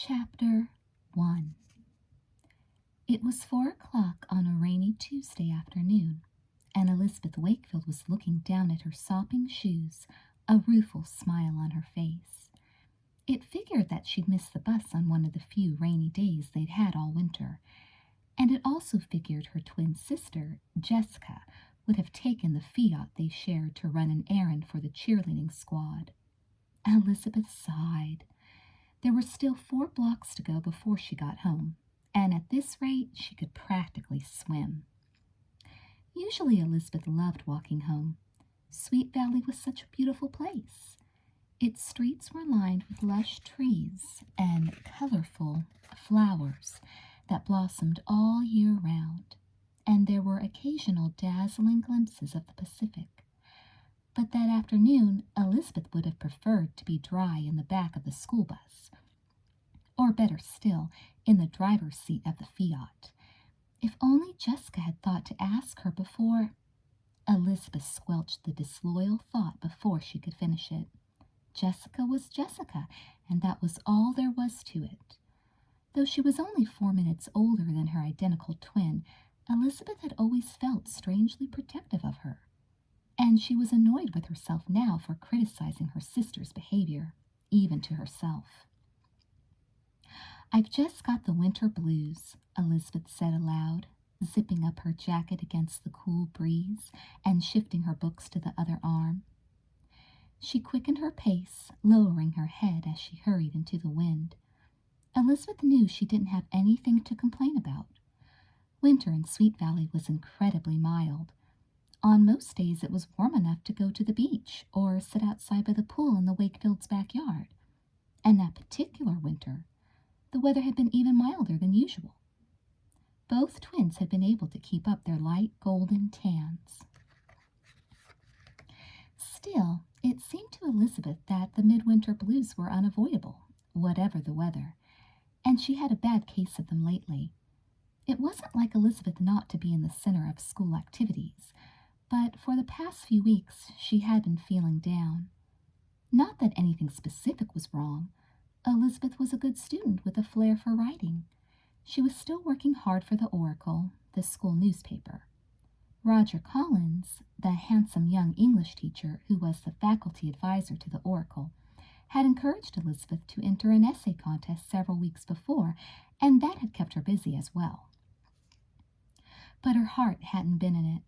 Chapter 1. It was 4 o'clock on a rainy Tuesday afternoon, and Elizabeth Wakefield was looking down at her sopping shoes, a rueful smile on her face. It figured that she'd missed the bus on one of the few rainy days they'd had all winter, and it also figured her twin sister, Jessica, would have taken the Fiat they shared to run an errand for the cheerleading squad. Elizabeth sighed. There were still 4 blocks to go before she got home, and at this rate she could practically swim. Usually Elizabeth loved walking home. Sweet Valley was such a beautiful place. Its streets were lined with lush trees and colorful flowers that blossomed all year round, and there were occasional dazzling glimpses of the Pacific. But that afternoon, Elizabeth would have preferred to be dry in the back of the school bus, or better still, in the driver's seat of the Fiat. If only Jessica had thought to ask her before. Elizabeth squelched the disloyal thought before she could finish it. Jessica was Jessica, and that was all there was to it. Though she was only 4 minutes older than her identical twin, Elizabeth had always felt strangely protective of her, and she was annoyed with herself now for criticizing her sister's behavior, even to herself. "I've just got the winter blues," Elizabeth said aloud, zipping up her jacket against the cool breeze and shifting her books to the other arm. She quickened her pace, lowering her head as she hurried into the wind. Elizabeth knew she didn't have anything to complain about. Winter in Sweet Valley was incredibly mild. On most days it was warm enough to go to the beach or sit outside by the pool in the Wakefield's backyard. And that particular winter, the weather had been even milder than usual. Both twins had been able to keep up their light golden tans. Still, it seemed to Elizabeth that the midwinter blues were unavoidable, whatever the weather, and she had a bad case of them lately. It wasn't like Elizabeth not to be in the center of school activities, but for the past few weeks she had been feeling down. Not that anything specific was wrong. Elizabeth was a good student with a flair for writing. She was still working hard for the Oracle, the school newspaper. Roger Collins, the handsome young English teacher who was the faculty advisor to the Oracle, had encouraged Elizabeth to enter an essay contest several weeks before, and that had kept her busy as well. But her heart hadn't been in it.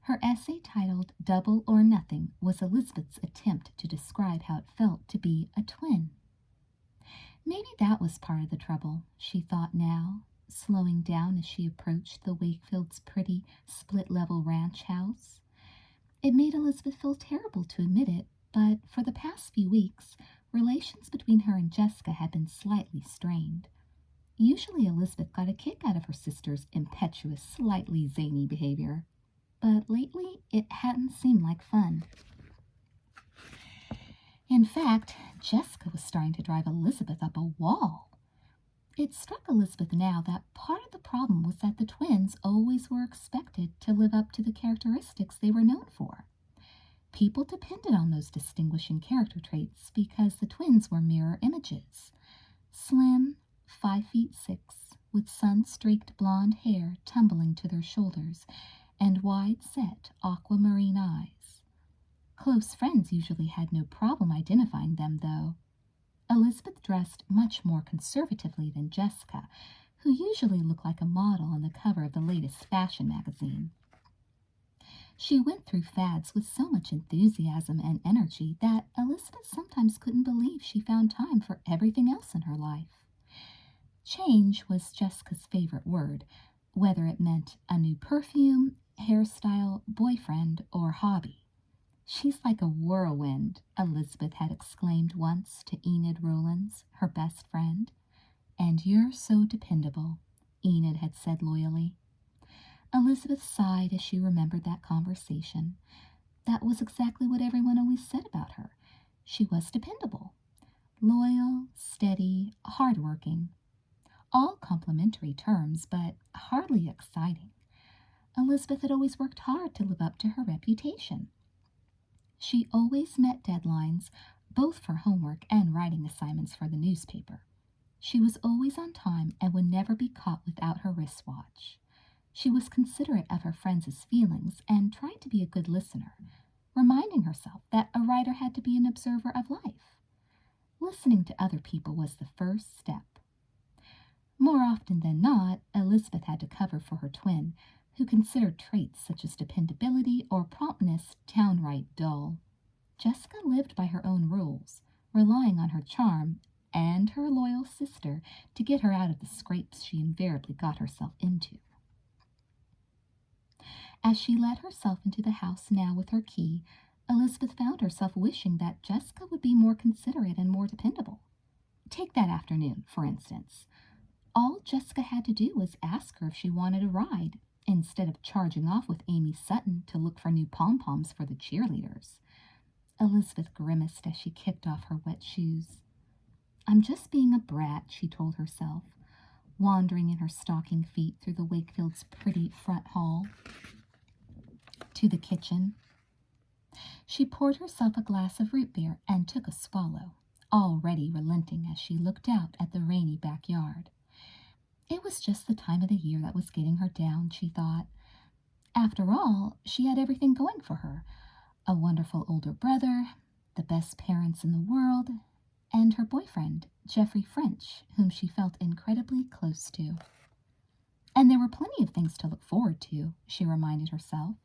Her essay titled "Double or Nothing" was Elizabeth's attempt to describe how it felt to be a twin. Maybe that was part of the trouble, she thought now, slowing down as she approached the Wakefield's pretty split-level ranch house. It made Elizabeth feel terrible to admit it, but for the past few weeks, relations between her and Jessica had been slightly strained. Usually Elizabeth got a kick out of her sister's impetuous, slightly zany behavior, but lately it hadn't seemed like fun. In fact, Jessica was starting to drive Elizabeth up a wall. It struck Elizabeth now that part of the problem was that the twins always were expected to live up to the characteristics they were known for. People depended on those distinguishing character traits because the twins were mirror images. Slim, 5'6", with sun-streaked blonde hair tumbling to their shoulders, and wide-set aquamarine eyes. Close friends usually had no problem identifying them, though. Elizabeth dressed much more conservatively than Jessica, who usually looked like a model on the cover of the latest fashion magazine. She went through fads with so much enthusiasm and energy that Elizabeth sometimes couldn't believe she found time for everything else in her life. Change was Jessica's favorite word, whether it meant a new perfume, hairstyle, boyfriend, or hobby. "She's like a whirlwind," Elizabeth had exclaimed once to Enid Rowlands, her best friend. "And you're so dependable," Enid had said loyally. Elizabeth sighed as she remembered that conversation. That was exactly what everyone always said about her. She was dependable. Loyal, steady, hardworking. All complimentary terms, but hardly exciting. Elizabeth had always worked hard to live up to her reputation. She always met deadlines, both for homework and writing assignments for the newspaper. She was always on time and would never be caught without her wristwatch. She was considerate of her friends' feelings and tried to be a good listener, reminding herself that a writer had to be an observer of life. Listening to other people was the first step. More often than not, Elizabeth had to cover for her twin, who considered traits such as dependability or promptness downright dull. Jessica lived by her own rules, relying on her charm and her loyal sister to get her out of the scrapes she invariably got herself into. As she let herself into the house now with her key, Elizabeth found herself wishing that Jessica would be more considerate and more dependable. Take that afternoon, for instance. All Jessica had to do was ask her if she wanted a ride, instead of charging off with Amy Sutton to look for new pom-poms for the cheerleaders. Elizabeth grimaced as she kicked off her wet shoes. "I'm just being a brat," she told herself, wandering in her stocking feet through the Wakefield's pretty front hall to the kitchen. She poured herself a glass of root beer and took a swallow, already relenting as she looked out at the rainy backyard. It was just the time of the year that was getting her down, she thought. After all, she had everything going for her: a wonderful older brother, the best parents in the world, and her boyfriend, Geoffrey French, whom she felt incredibly close to. And there were plenty of things to look forward to, she reminded herself.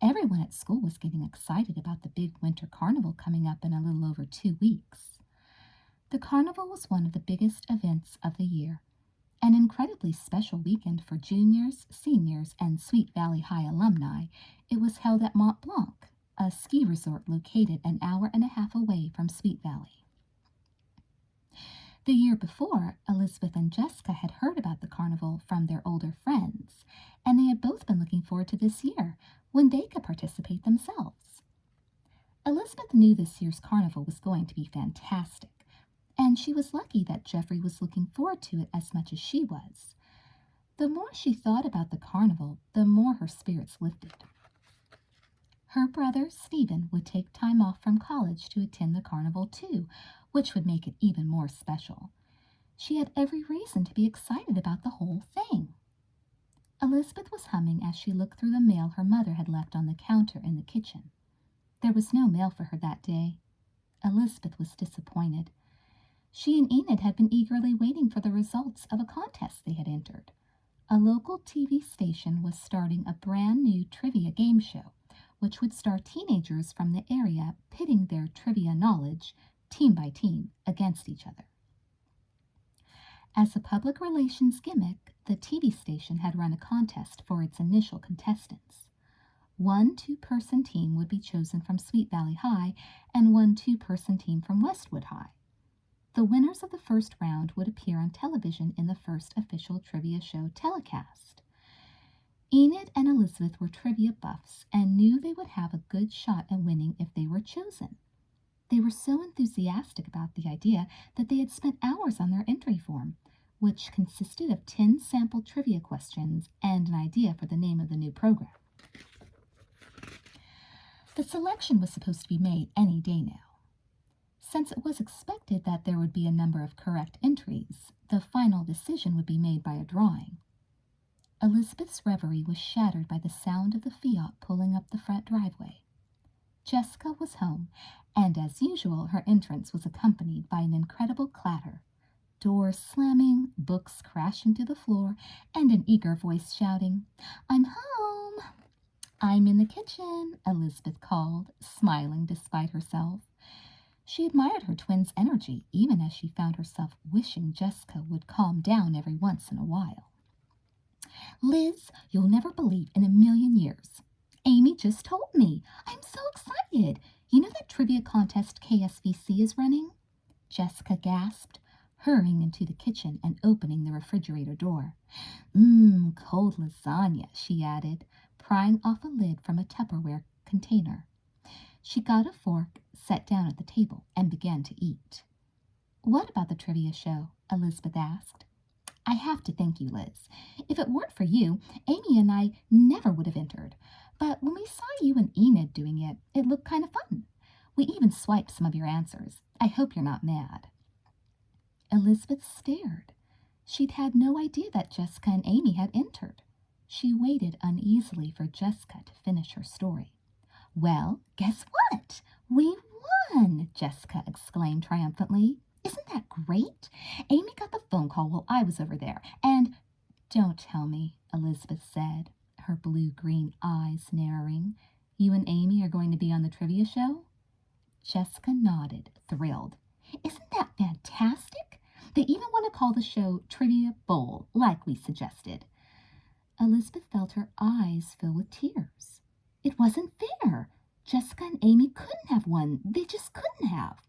Everyone at school was getting excited about the big winter carnival coming up in a little over 2 weeks. The carnival was one of the biggest events of the year, an incredibly special weekend for juniors, seniors, and Sweet Valley High alumni. It was held at Mont Blanc, a ski resort located an hour and a half away from Sweet Valley. The year before, Elizabeth and Jessica had heard about the carnival from their older friends, and they had both been looking forward to this year, when they could participate themselves. Elizabeth knew this year's carnival was going to be fantastic, and she was lucky that Geoffrey was looking forward to it as much as she was. The more she thought about the carnival, the more her spirits lifted. Her brother, Stephen, would take time off from college to attend the carnival too, which would make it even more special. She had every reason to be excited about the whole thing. Elizabeth was humming as she looked through the mail her mother had left on the counter in the kitchen. There was no mail for her that day. Elizabeth was disappointed. She and Enid had been eagerly waiting for the results of a contest they had entered. A local TV station was starting a brand new trivia game show, which would star teenagers from the area pitting their trivia knowledge, team by team, against each other. As a public relations gimmick, the TV station had run a contest for its initial contestants. One two-person team would be chosen from Sweet Valley High and one two-person team from Westwood High. The winners of the first round would appear on television in the first official trivia show telecast. Enid and Elizabeth were trivia buffs and knew they would have a good shot at winning if they were chosen. They were so enthusiastic about the idea that they had spent hours on their entry form, which consisted of 10 sample trivia questions and an idea for the name of the new program. The selection was supposed to be made any day now. Since it was expected that there would be a number of correct entries, the final decision would be made by a drawing. Elizabeth's reverie was shattered by the sound of the Fiat pulling up the front driveway. Jessica was home, and as usual, her entrance was accompanied by an incredible clatter. Doors slamming, books crashing to the floor, and an eager voice shouting, "I'm home!" "I'm in the kitchen," Elizabeth called, smiling despite herself. She admired her twin's energy, even as she found herself wishing Jessica would calm down every once in a while. "Liz, you'll never believe in a million years. Amy just told me. I'm so excited. You know that trivia contest KSVC is running?" Jessica gasped, hurrying into the kitchen and opening the refrigerator door. Cold lasagna," she added, prying off a lid from a Tupperware container. She got a fork, sat down at the table, and began to eat. "What about the trivia show?" Elizabeth asked. "I have to thank you, Liz. If it weren't for you, Amy and I never would have entered. But when we saw you and Enid doing it, it looked kind of fun. We even swiped some of your answers. I hope you're not mad." Elizabeth stared. She'd had no idea that Jessica and Amy had entered. She waited uneasily for Jessica to finish her story. "Well, guess what? We won!" Jessica exclaimed triumphantly. "Isn't that great? Amy got the phone call while I was over there, and—" "Don't tell me," Elizabeth said, her blue-green eyes narrowing. "You and Amy are going to be on the trivia show?" Jessica nodded, thrilled. "Isn't that fantastic? They even want to call the show Trivia Bowl, like we suggested." Elizabeth felt her eyes fill with tears. It wasn't fair. Jessica and Amy couldn't have won. They just couldn't have.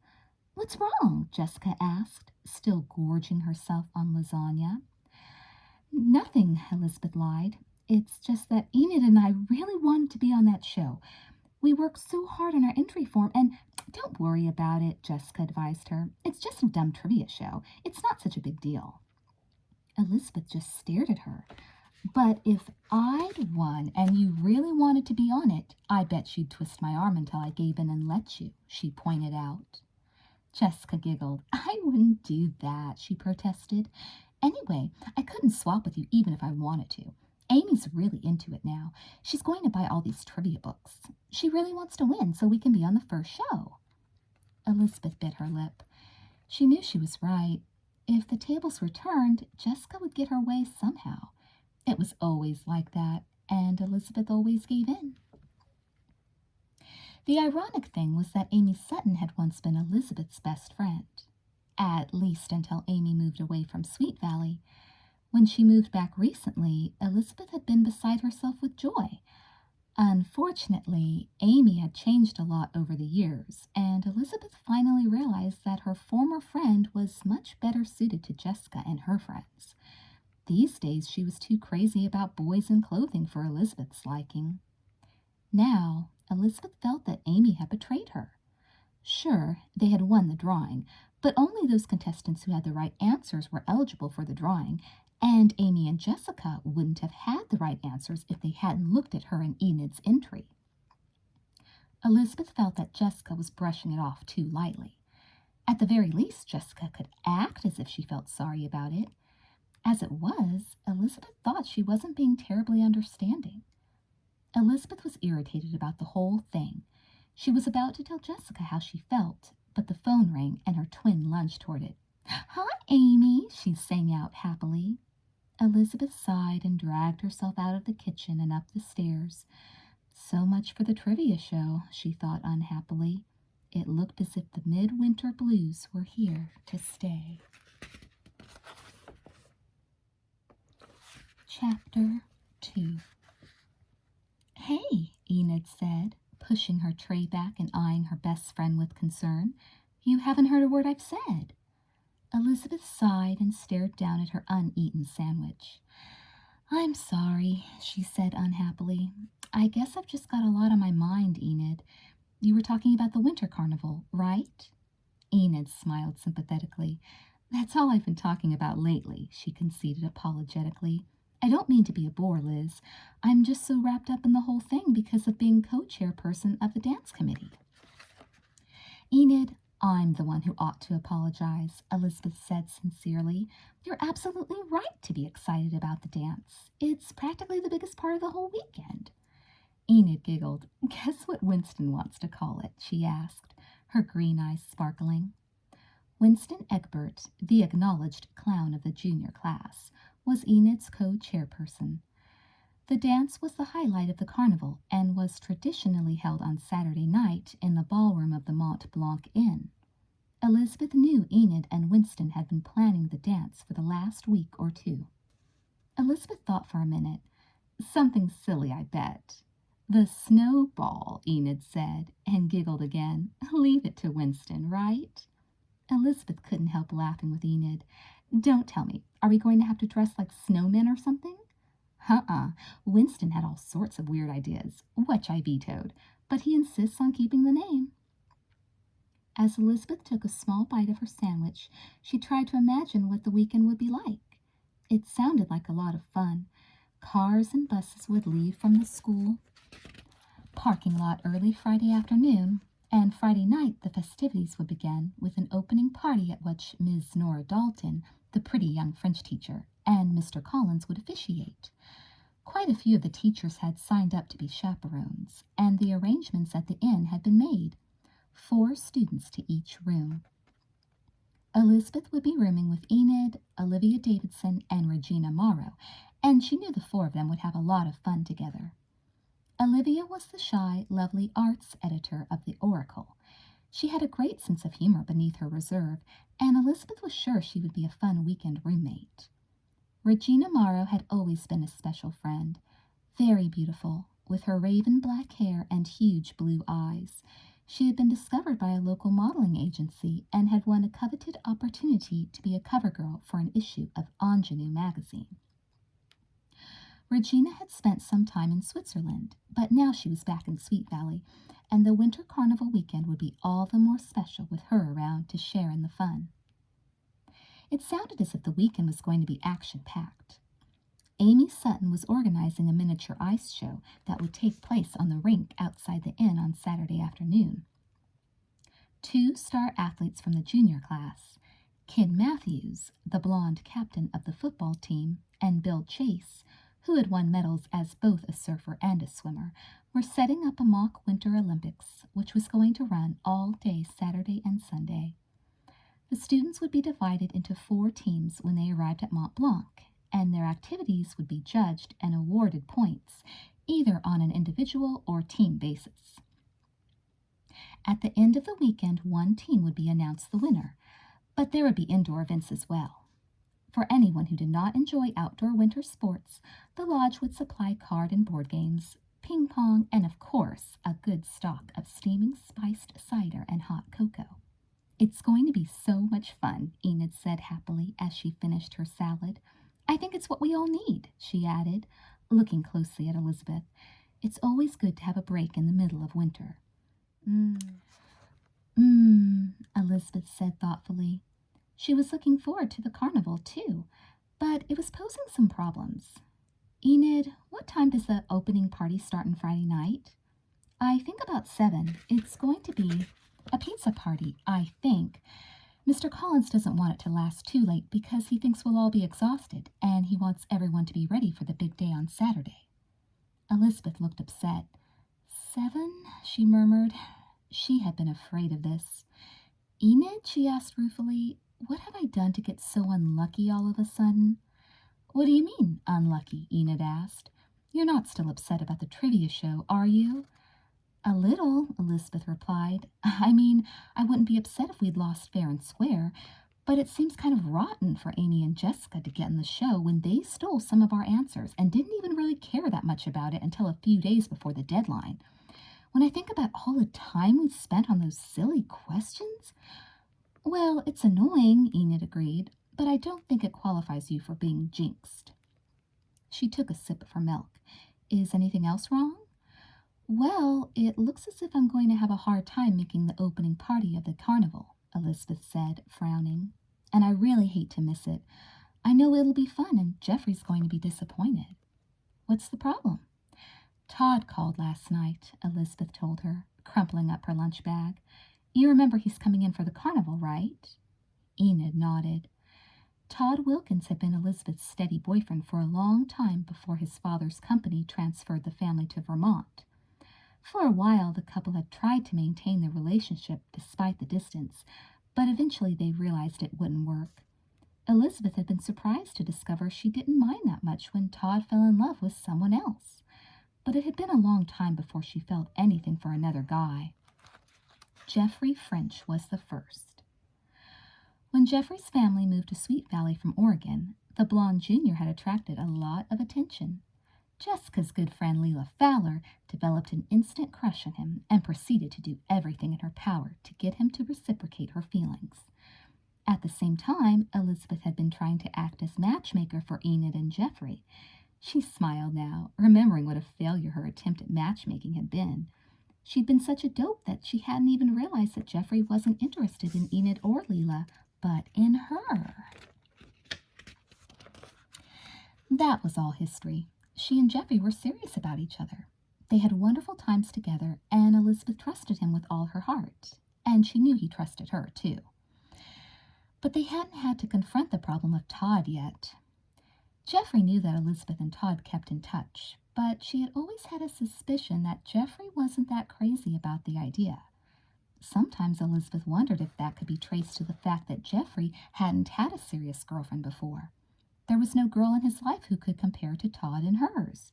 "What's wrong?" Jessica asked, still gorging herself on lasagna. "Nothing," Elizabeth lied. "It's just that Enid and I really wanted to be on that show. We worked so hard on our entry form, and—" "Don't worry about it," Jessica advised her. "It's just a dumb trivia show. It's not such a big deal." Elizabeth just stared at her. "But if I'd won and you really wanted to be on it, I bet you'd twist my arm until I gave in and let you," she pointed out. Jessica giggled. "I wouldn't do that," she protested. "Anyway, I couldn't swap with you even if I wanted to. Amy's really into it now. She's going to buy all these trivia books. She really wants to win so we can be on the first show." Elizabeth bit her lip. She knew she was right. If the tables were turned, Jessica would get her way somehow. It was always like that, and Elizabeth always gave in. The ironic thing was that Amy Sutton had once been Elizabeth's best friend, at least until Amy moved away from Sweet Valley. When she moved back recently, Elizabeth had been beside herself with joy. Unfortunately, Amy had changed a lot over the years, and Elizabeth finally realized that her former friend was much better suited to Jessica and her friends. These days she was too crazy about boys and clothing for Elizabeth's liking. Now, Elizabeth felt that Amy had betrayed her. Sure, they had won the drawing, but only those contestants who had the right answers were eligible for the drawing, and Amy and Jessica wouldn't have had the right answers if they hadn't looked at her and Enid's entry. Elizabeth felt that Jessica was brushing it off too lightly. At the very least, Jessica could act as if she felt sorry about it. As it was, Elizabeth thought she wasn't being terribly understanding. Elizabeth was irritated about the whole thing. She was about to tell Jessica how she felt, but the phone rang and her twin lunged toward it. "Hi, Amy," she sang out happily. Elizabeth sighed and dragged herself out of the kitchen and up the stairs. So much for the trivia show, she thought unhappily. It looked as if the midwinter blues were here to stay. Chapter 2. "Hey," Enid said, pushing her tray back and eyeing her best friend with concern. "You haven't heard a word I've said." Elizabeth sighed and stared down at her uneaten sandwich. "I'm sorry," she said unhappily. "I guess I've just got a lot on my mind, Enid. You were talking about the winter carnival, right?" Enid smiled sympathetically. "That's all I've been talking about lately," she conceded apologetically. "I don't mean to be a bore, Liz. I'm just so wrapped up in the whole thing because of being co-chairperson of the dance committee." "Enid, I'm the one who ought to apologize," Elizabeth said sincerely. "You're absolutely right to be excited about the dance. It's practically the biggest part of the whole weekend." Enid giggled. "Guess what Winston wants to call it?" she asked, her green eyes sparkling. Winston Egbert, the acknowledged clown of the junior class, was Enid's co-chairperson. The dance was the highlight of the carnival and was traditionally held on Saturday night in the ballroom of the Mont Blanc Inn. Elizabeth knew Enid and Winston had been planning the dance for the last week or two. Elizabeth thought for a minute. "Something silly, I bet." "The snowball," Enid said, and giggled again. "Leave it to Winston, right?" Elizabeth couldn't help laughing with Enid. "Don't tell me. Are we going to have to dress like snowmen or something?" Winston had all sorts of weird ideas, which I vetoed, but he insists on keeping the name. As Elizabeth took a small bite of her sandwich, she tried to imagine what the weekend would be like. It sounded like a lot of fun. Cars and buses would leave from the school parking lot early Friday afternoon, And Friday night the festivities would begin with an opening party at which Ms. Nora Dalton, the pretty young French teacher, and Mr. Collins would officiate. Quite a few of the teachers had signed up to be chaperones, and the arrangements at the inn had been made. 4 students to each room. Elizabeth would be rooming with Enid, Olivia Davidson, and Regina Morrow, and she knew the 4 of them would have a lot of fun together. Olivia was the shy, lovely arts editor of the Oracle. She had a great sense of humor beneath her reserve, and Elizabeth was sure she would be a fun weekend roommate. Regina Morrow had always been a special friend, very beautiful, with her raven black hair and huge blue eyes. She had been discovered by a local modeling agency and had won a coveted opportunity to be a cover girl for an issue of Ingenue magazine. Regina had spent some time in Switzerland, but now she was back in Sweet Valley, and the winter carnival weekend would be all the more special with her around to share in the fun. It sounded as if the weekend was going to be action-packed. Amy Sutton was organizing a miniature ice show that would take place on the rink outside the inn on Saturday afternoon. 2 star athletes from the junior class, Kid Matthews, the blonde captain of the football team, and Bill Chase, who had won medals as both a surfer and a swimmer, were setting up a mock Winter Olympics, which was going to run all day Saturday and Sunday. The students would be divided into 4 teams when they arrived at Mont Blanc, and their activities would be judged and awarded points, either on an individual or team basis. At the end of the weekend, one team would be announced the winner, but there would be indoor events as well. For anyone who did not enjoy outdoor winter sports, the lodge would supply card and board games, ping pong, and of course, a good stock of steaming spiced cider and hot cocoa. "It's going to be so much fun," Enid said happily as she finished her salad. "I think it's what we all need," she added, looking closely at Elizabeth. "It's always good to have a break in the middle of winter." Elizabeth said thoughtfully. She was looking forward to the carnival, too, but it was posing some problems. "Enid, what time does the opening party start on Friday night?" "I think about 7. It's going to be a pizza party, I think. Mr. Collins doesn't want it to last too late because he thinks we'll all be exhausted, and he wants everyone to be ready for the big day on Saturday." Elizabeth looked upset. 7? She murmured. She had been afraid of this. "Enid," she asked ruefully, "what have I done to get so unlucky all of a sudden?" "What do you mean, unlucky?" Enid asked. "You're not still upset about the trivia show, are you?" "A little," Elizabeth replied. "I mean, I wouldn't be upset if we'd lost fair and square, but it seems kind of rotten for Amy and Jessica to get in the show when they stole some of our answers and didn't even really care that much about it until a few days before the deadline. When I think about all the time we spent on those silly questions..." "Well, it's annoying," Enid agreed, "but I don't think it qualifies you for being jinxed." She took a sip of her milk. "Is anything else wrong?" "Well, it looks as if I'm going to have a hard time making the opening party of the carnival," Elizabeth said, frowning. "And I really hate to miss it. I know it'll be fun, and Jeffrey's going to be disappointed." "What's the problem?" "Todd called last night," Elizabeth told her, crumpling up her lunch bag. "You remember he's coming in for the carnival, right?" Enid nodded. Todd Wilkins had been Elizabeth's steady boyfriend for a long time before his father's company transferred the family to Vermont. For a while, the couple had tried to maintain their relationship despite the distance, but eventually they realized it wouldn't work. Elizabeth had been surprised to discover she didn't mind that much when Todd fell in love with someone else. But it had been a long time before she felt anything for another guy. Jeffrey French was the first. When Jeffrey's family moved to Sweet Valley from Oregon, the blonde junior had attracted a lot of attention. Jessica's good friend Leela Fowler developed an instant crush on him and proceeded to do everything in her power to get him to reciprocate her feelings. At the same time, Elizabeth had been trying to act as matchmaker for Enid and Jeffrey. She smiled now, remembering what a failure her attempt at matchmaking had been. She'd been such a dope that she hadn't even realized that Jeffrey wasn't interested in Enid or Leela, but in her. That was all history. She and Jeffrey were serious about each other. They had wonderful times together, and Elizabeth trusted him with all her heart, and she knew he trusted her, too. But they hadn't had to confront the problem of Todd yet. Geoffrey knew that Elizabeth and Todd kept in touch, but she had always had a suspicion that Geoffrey wasn't that crazy about the idea. Sometimes Elizabeth wondered if that could be traced to the fact that Geoffrey hadn't had a serious girlfriend before. There was no girl in his life who could compare to Todd and hers.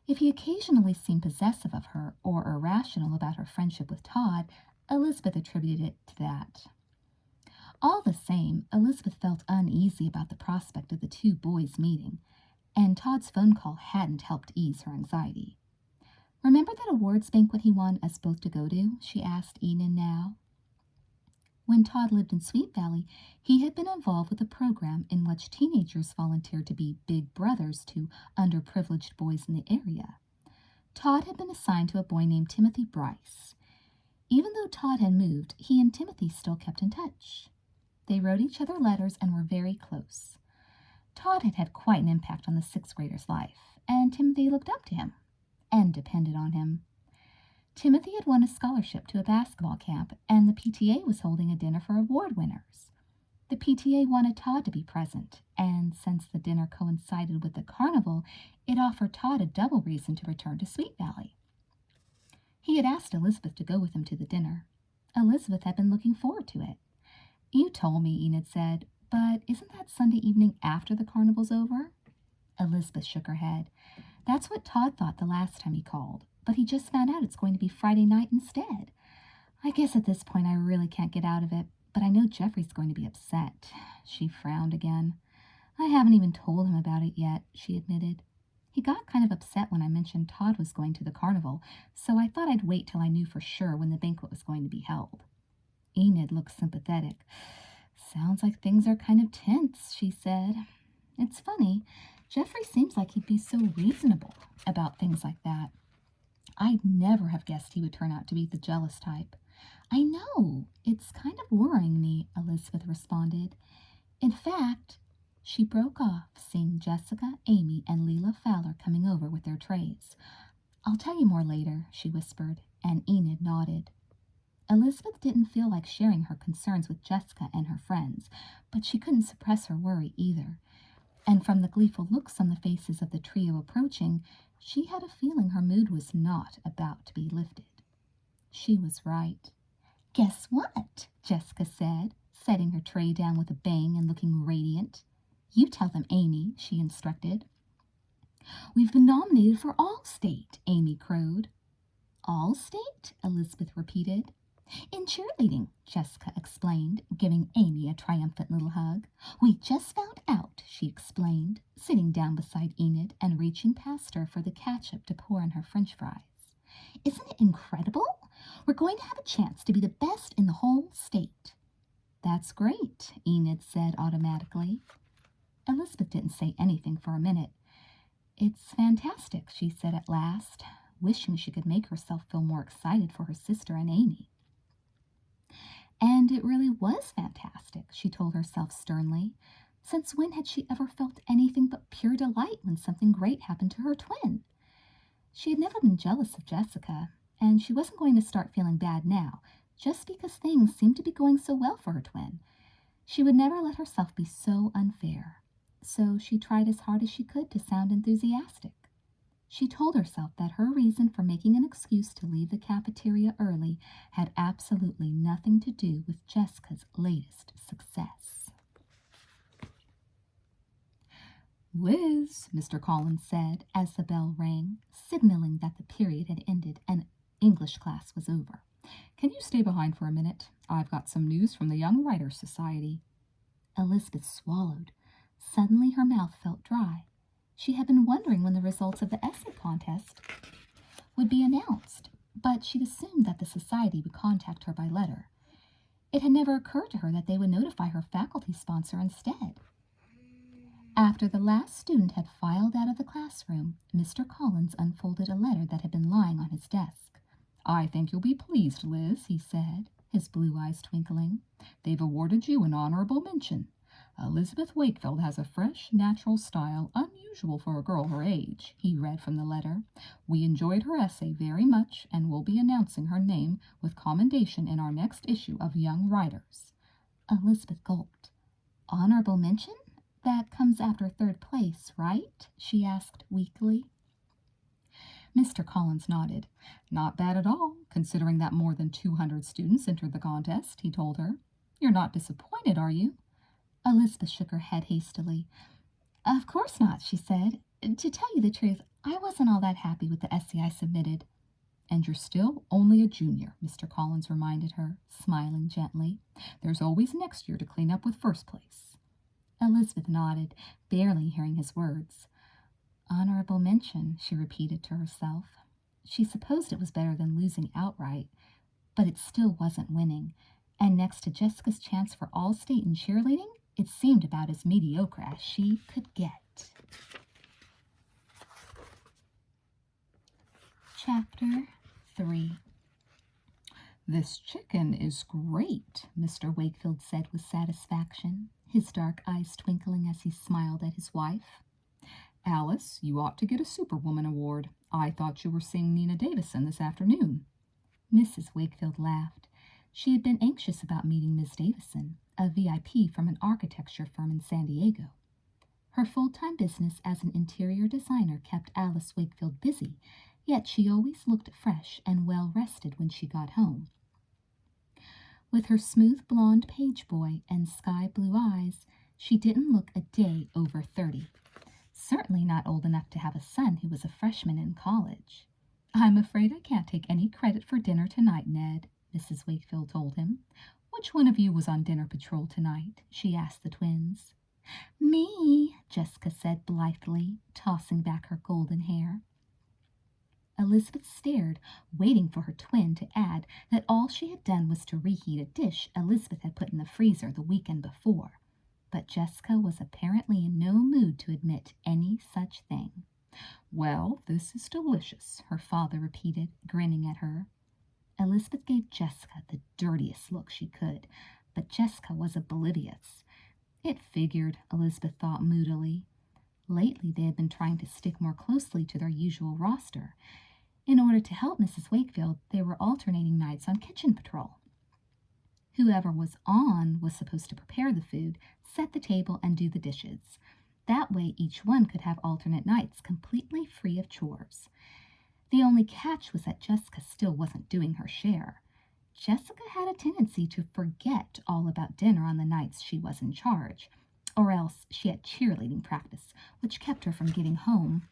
If he occasionally seemed possessive of her or irrational about her friendship with Todd, Elizabeth attributed it to that. All the same, Elizabeth felt uneasy about the prospect of the two boys meeting, and Todd's phone call hadn't helped ease her anxiety. "Remember that awards banquet he wanted us both to go to?" she asked Enid now. When Todd lived in Sweet Valley, he had been involved with a program in which teenagers volunteered to be big brothers to underprivileged boys in the area. Todd had been assigned to a boy named Timothy Bryce. Even though Todd had moved, he and Timothy still kept in touch. They wrote each other letters and were very close. Todd had had quite an impact on the sixth grader's life, and Timothy looked up to him and depended on him. Timothy had won a scholarship to a basketball camp, and the PTA was holding a dinner for award winners. The PTA wanted Todd to be present, and since the dinner coincided with the carnival, it offered Todd a double reason to return to Sweet Valley. He had asked Elizabeth to go with him to the dinner. Elizabeth had been looking forward to it. "You told me," Enid said, "but isn't that Sunday evening after the carnival's over?" Elizabeth shook her head. "That's what Todd thought the last time he called, but he just found out it's going to be Friday night instead. I guess at this point I really can't get out of it, but I know Geoffrey's going to be upset." She frowned again. "I haven't even told him about it yet," she admitted. "He got kind of upset when I mentioned Todd was going to the carnival, so I thought I'd wait till I knew for sure when the banquet was going to be held." Enid looked sympathetic. "Sounds like things are kind of tense," she said. "It's funny. Geoffrey seems like he'd be so reasonable about things like that. I'd never have guessed he would turn out to be the jealous type." "I know. It's kind of worrying me," Elizabeth responded. In fact, she broke off, seeing Jessica, Amy, and Leela Fowler coming over with their trays. "I'll tell you more later," she whispered, and Enid nodded. Elizabeth didn't feel like sharing her concerns with Jessica and her friends, but she couldn't suppress her worry either. And from the gleeful looks on the faces of the trio approaching, she had a feeling her mood was not about to be lifted. She was right. "Guess what?" Jessica said, setting her tray down with a bang and looking radiant. "You tell them, Amy," she instructed. "We've been nominated for All-State," Amy crowed. "All-State?" Elizabeth repeated. "In cheerleading," Jessica explained, giving Amy a triumphant little hug. "We just found out," she explained, sitting down beside Enid and reaching past her for the ketchup to pour on her French fries. "Isn't it incredible? We're going to have a chance to be the best in the whole state." "That's great," Enid said automatically. Elizabeth didn't say anything for a minute. "It's fantastic," she said at last, wishing she could make herself feel more excited for her sister and Amy. And it really was fantastic, she told herself sternly. Since when had she ever felt anything but pure delight when something great happened to her twin? She had never been jealous of Jessica, and she wasn't going to start feeling bad now, just because things seemed to be going so well for her twin. She would never let herself be so unfair, so she tried as hard as she could to sound enthusiastic. She told herself that her reason for making an excuse to leave the cafeteria early had absolutely nothing to do with Jessica's latest success. "Liz," Mr. Collins said as the bell rang, signaling that the period had ended and English class was over. "Can you stay behind for a minute? I've got some news from the Young Writers Society." Elizabeth swallowed. Suddenly her mouth felt dry. She had been wondering when the results of the essay contest would be announced, but she'd assumed that the society would contact her by letter. It had never occurred to her that they would notify her faculty sponsor instead. After the last student had filed out of the classroom, Mr. Collins unfolded a letter that had been lying on his desk. "I think you'll be pleased, Liz," he said, his blue eyes twinkling. "They've awarded you an honorable mention. Elizabeth Wakefield has a fresh, natural style unusual unusual for a girl her age," he read from the letter. "We enjoyed her essay very much and will be announcing her name with commendation in our next issue of Young Writers." Elizabeth gulped. "Honorable mention? That comes after third place, right?" she asked weakly. Mr. Collins nodded. "Not bad at all, considering that more than 200 students entered the contest," he told her. "You're not disappointed, are you?" Elizabeth shook her head hastily. "Of course not," she said. "To tell you the truth, I wasn't all that happy with the essay I submitted." "And you're still only a junior," Mr. Collins reminded her, smiling gently. "There's always next year to clean up with first place." Elizabeth nodded, barely hearing his words. Honorable mention, she repeated to herself. She supposed it was better than losing outright, but it still wasn't winning, and next to Jessica's chance for All-State in cheerleading, it seemed about as mediocre as she could get. Chapter 3. "This chicken is great," Mr. Wakefield said with satisfaction, his dark eyes twinkling as he smiled at his wife. "Alice, you ought to get a Superwoman award. I thought you were seeing Nina Davison this afternoon." Mrs. Wakefield laughed. She had been anxious about meeting Miss Davison, a VIP from an architecture firm in San Diego. Her full-time business as an interior designer kept Alice Wakefield busy, yet she always looked fresh and well-rested when she got home. With her smooth blonde page boy and sky-blue eyes, she didn't look a day over 30. Certainly not old enough to have a son who was a freshman in college. "I'm afraid I can't take any credit for dinner tonight, Ned," Mrs. Wakefield told him. "Which one of you was on dinner patrol tonight?" she asked the twins. "Me," Jessica said blithely, tossing back her golden hair. Elizabeth stared, waiting for her twin to add that all she had done was to reheat a dish Elizabeth had put in the freezer the weekend before. But Jessica was apparently in no mood to admit any such thing. "Well, this is delicious," her father repeated, grinning at her. Elizabeth gave Jessica the dirtiest look she could, but Jessica was oblivious. It figured, Elizabeth thought moodily. Lately they had been trying to stick more closely to their usual roster. In order to help Mrs. Wakefield, they were alternating nights on kitchen patrol. Whoever was on was supposed to prepare the food, set the table, and do the dishes. That way each one could have alternate nights completely free of chores. The only catch was that Jessica still wasn't doing her share. Jessica had a tendency to forget all about dinner on the nights she was in charge, or else she had cheerleading practice, which kept her from getting home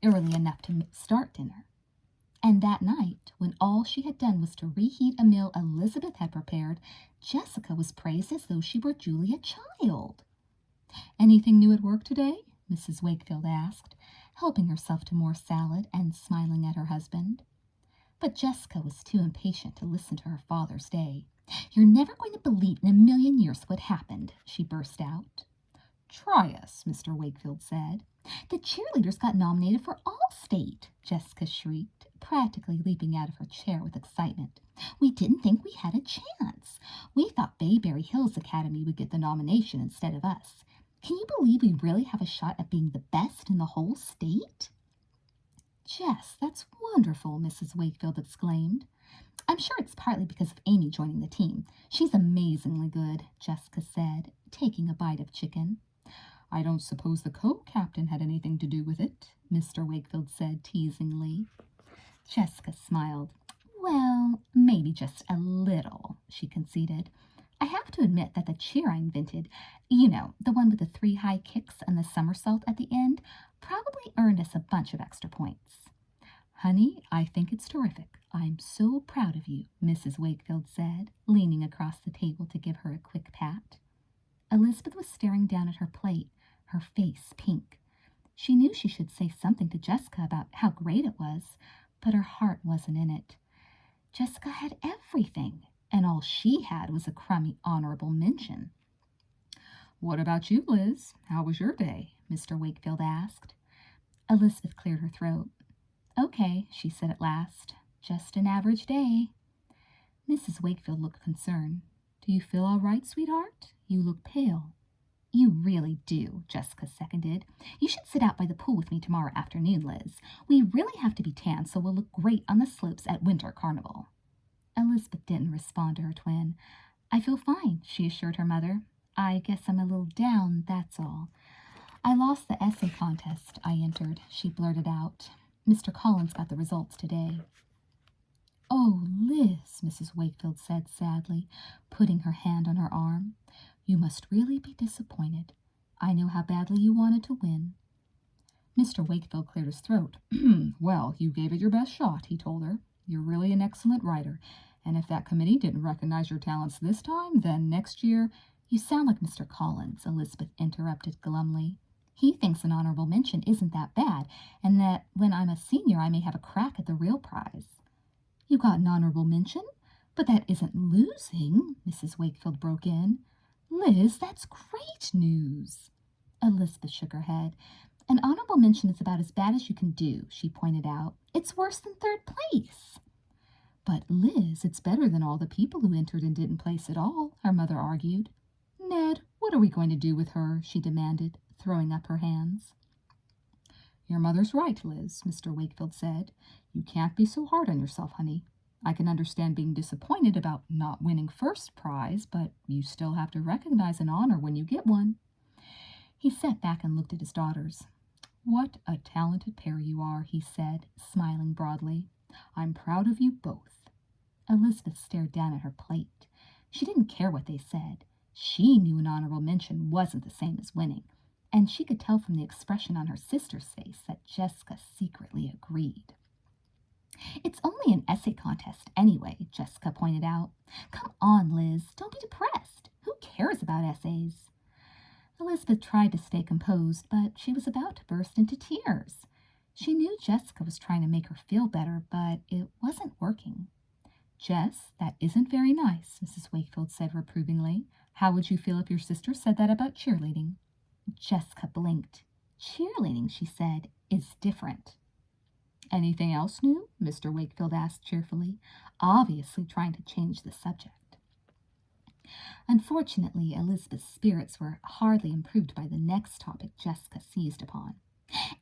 early enough to start dinner. And that night, when all she had done was to reheat a meal Elizabeth had prepared, Jessica was praised as though she were Julia Child. "Anything new at work today?" Mrs. Wakefield asked, helping herself to more salad and smiling at her husband. But Jessica was too impatient to listen to her father's day. "You're never going to believe in a million years what happened," she burst out. "Try us," Mr. Wakefield said. "The cheerleaders got nominated for All-State," Jessica shrieked, practically leaping out of her chair with excitement. "We didn't think we had a chance. We thought Bayberry Hills Academy would get the nomination instead of us. Can you believe we really have a shot at being the best in the whole state?" "Jess, that's wonderful," Mrs. Wakefield exclaimed. "I'm sure it's partly because of Amy joining the team. She's amazingly good," Jessica said, taking a bite of chicken. "I don't suppose the co-captain had anything to do with it," Mr. Wakefield said teasingly. Jessica smiled. "Well, maybe just a little," she conceded. "I have to admit that the cheer I invented, the one with the 3 high kicks and the somersault at the end, probably earned us a bunch of extra points." "Honey, I think it's terrific. I'm so proud of you," Mrs. Wakefield said, leaning across the table to give her a quick pat. Elizabeth was staring down at her plate, her face pink. She knew she should say something to Jessica about how great it was, but her heart wasn't in it. Jessica had everything, and all she had was a crummy honorable mention. "What about you, Liz? How was your day?" Mr. Wakefield asked. Elizabeth cleared her throat. "Okay," she said at last. "Just an average day." Mrs. Wakefield looked concerned. "Do you feel all right, sweetheart? You look pale." You really do, Jessica seconded. You should sit out by the pool with me tomorrow afternoon, Liz. We really have to be tan so we'll look great on the slopes at Winter Carnival. Elizabeth didn't respond to her twin. I feel fine, she assured her mother. I guess I'm a little down, that's all. I lost the essay contest I entered, she blurted out. Mr. Collins got the results today. Oh, Liz, Mrs. Wakefield said sadly, putting her hand on her arm. You must really be disappointed. I know how badly you wanted to win. Mr. Wakefield cleared his throat. Well, you gave it your best shot, he told her. You're really an excellent writer, and if that committee didn't recognize your talents this time, then next year— You sound like Mr. Collins, Elizabeth interrupted glumly. He thinks an honorable mention isn't that bad, and that when I'm a senior I may have a crack at the real prize. You got an honorable mention? But that isn't losing, Mrs. Wakefield broke in. Liz, that's great news. Elizabeth shook her head. An honorable mention is about as bad as you can do, she pointed out. It's worse than third place. But, Liz, it's better than all the people who entered and didn't place at all, her mother argued. Ned, what are we going to do with her? She demanded, throwing up her hands. Your mother's right, Liz, Mr. Wakefield said. You can't be so hard on yourself, honey. I can understand being disappointed about not winning first prize, but you still have to recognize an honor when you get one. He sat back and looked at his daughters. What a talented pair you are, he said, smiling broadly. I'm proud of you both. Elizabeth stared down at her plate. She didn't care what they said. She knew an honorable mention wasn't the same as winning, and she could tell from the expression on her sister's face that Jessica secretly agreed. It's only an essay contest anyway, Jessica pointed out. Come on, Liz, don't be depressed. Who cares about essays? Elizabeth tried to stay composed, but she was about to burst into tears. She knew Jessica was trying to make her feel better, but it wasn't working. Jess, that isn't very nice, Mrs. Wakefield said reprovingly. How would you feel if your sister said that about cheerleading? Jessica blinked. Cheerleading, she said, is different. Anything else new? Mr. Wakefield asked cheerfully, obviously trying to change the subject. Unfortunately, Elizabeth's spirits were hardly improved by the next topic Jessica seized upon.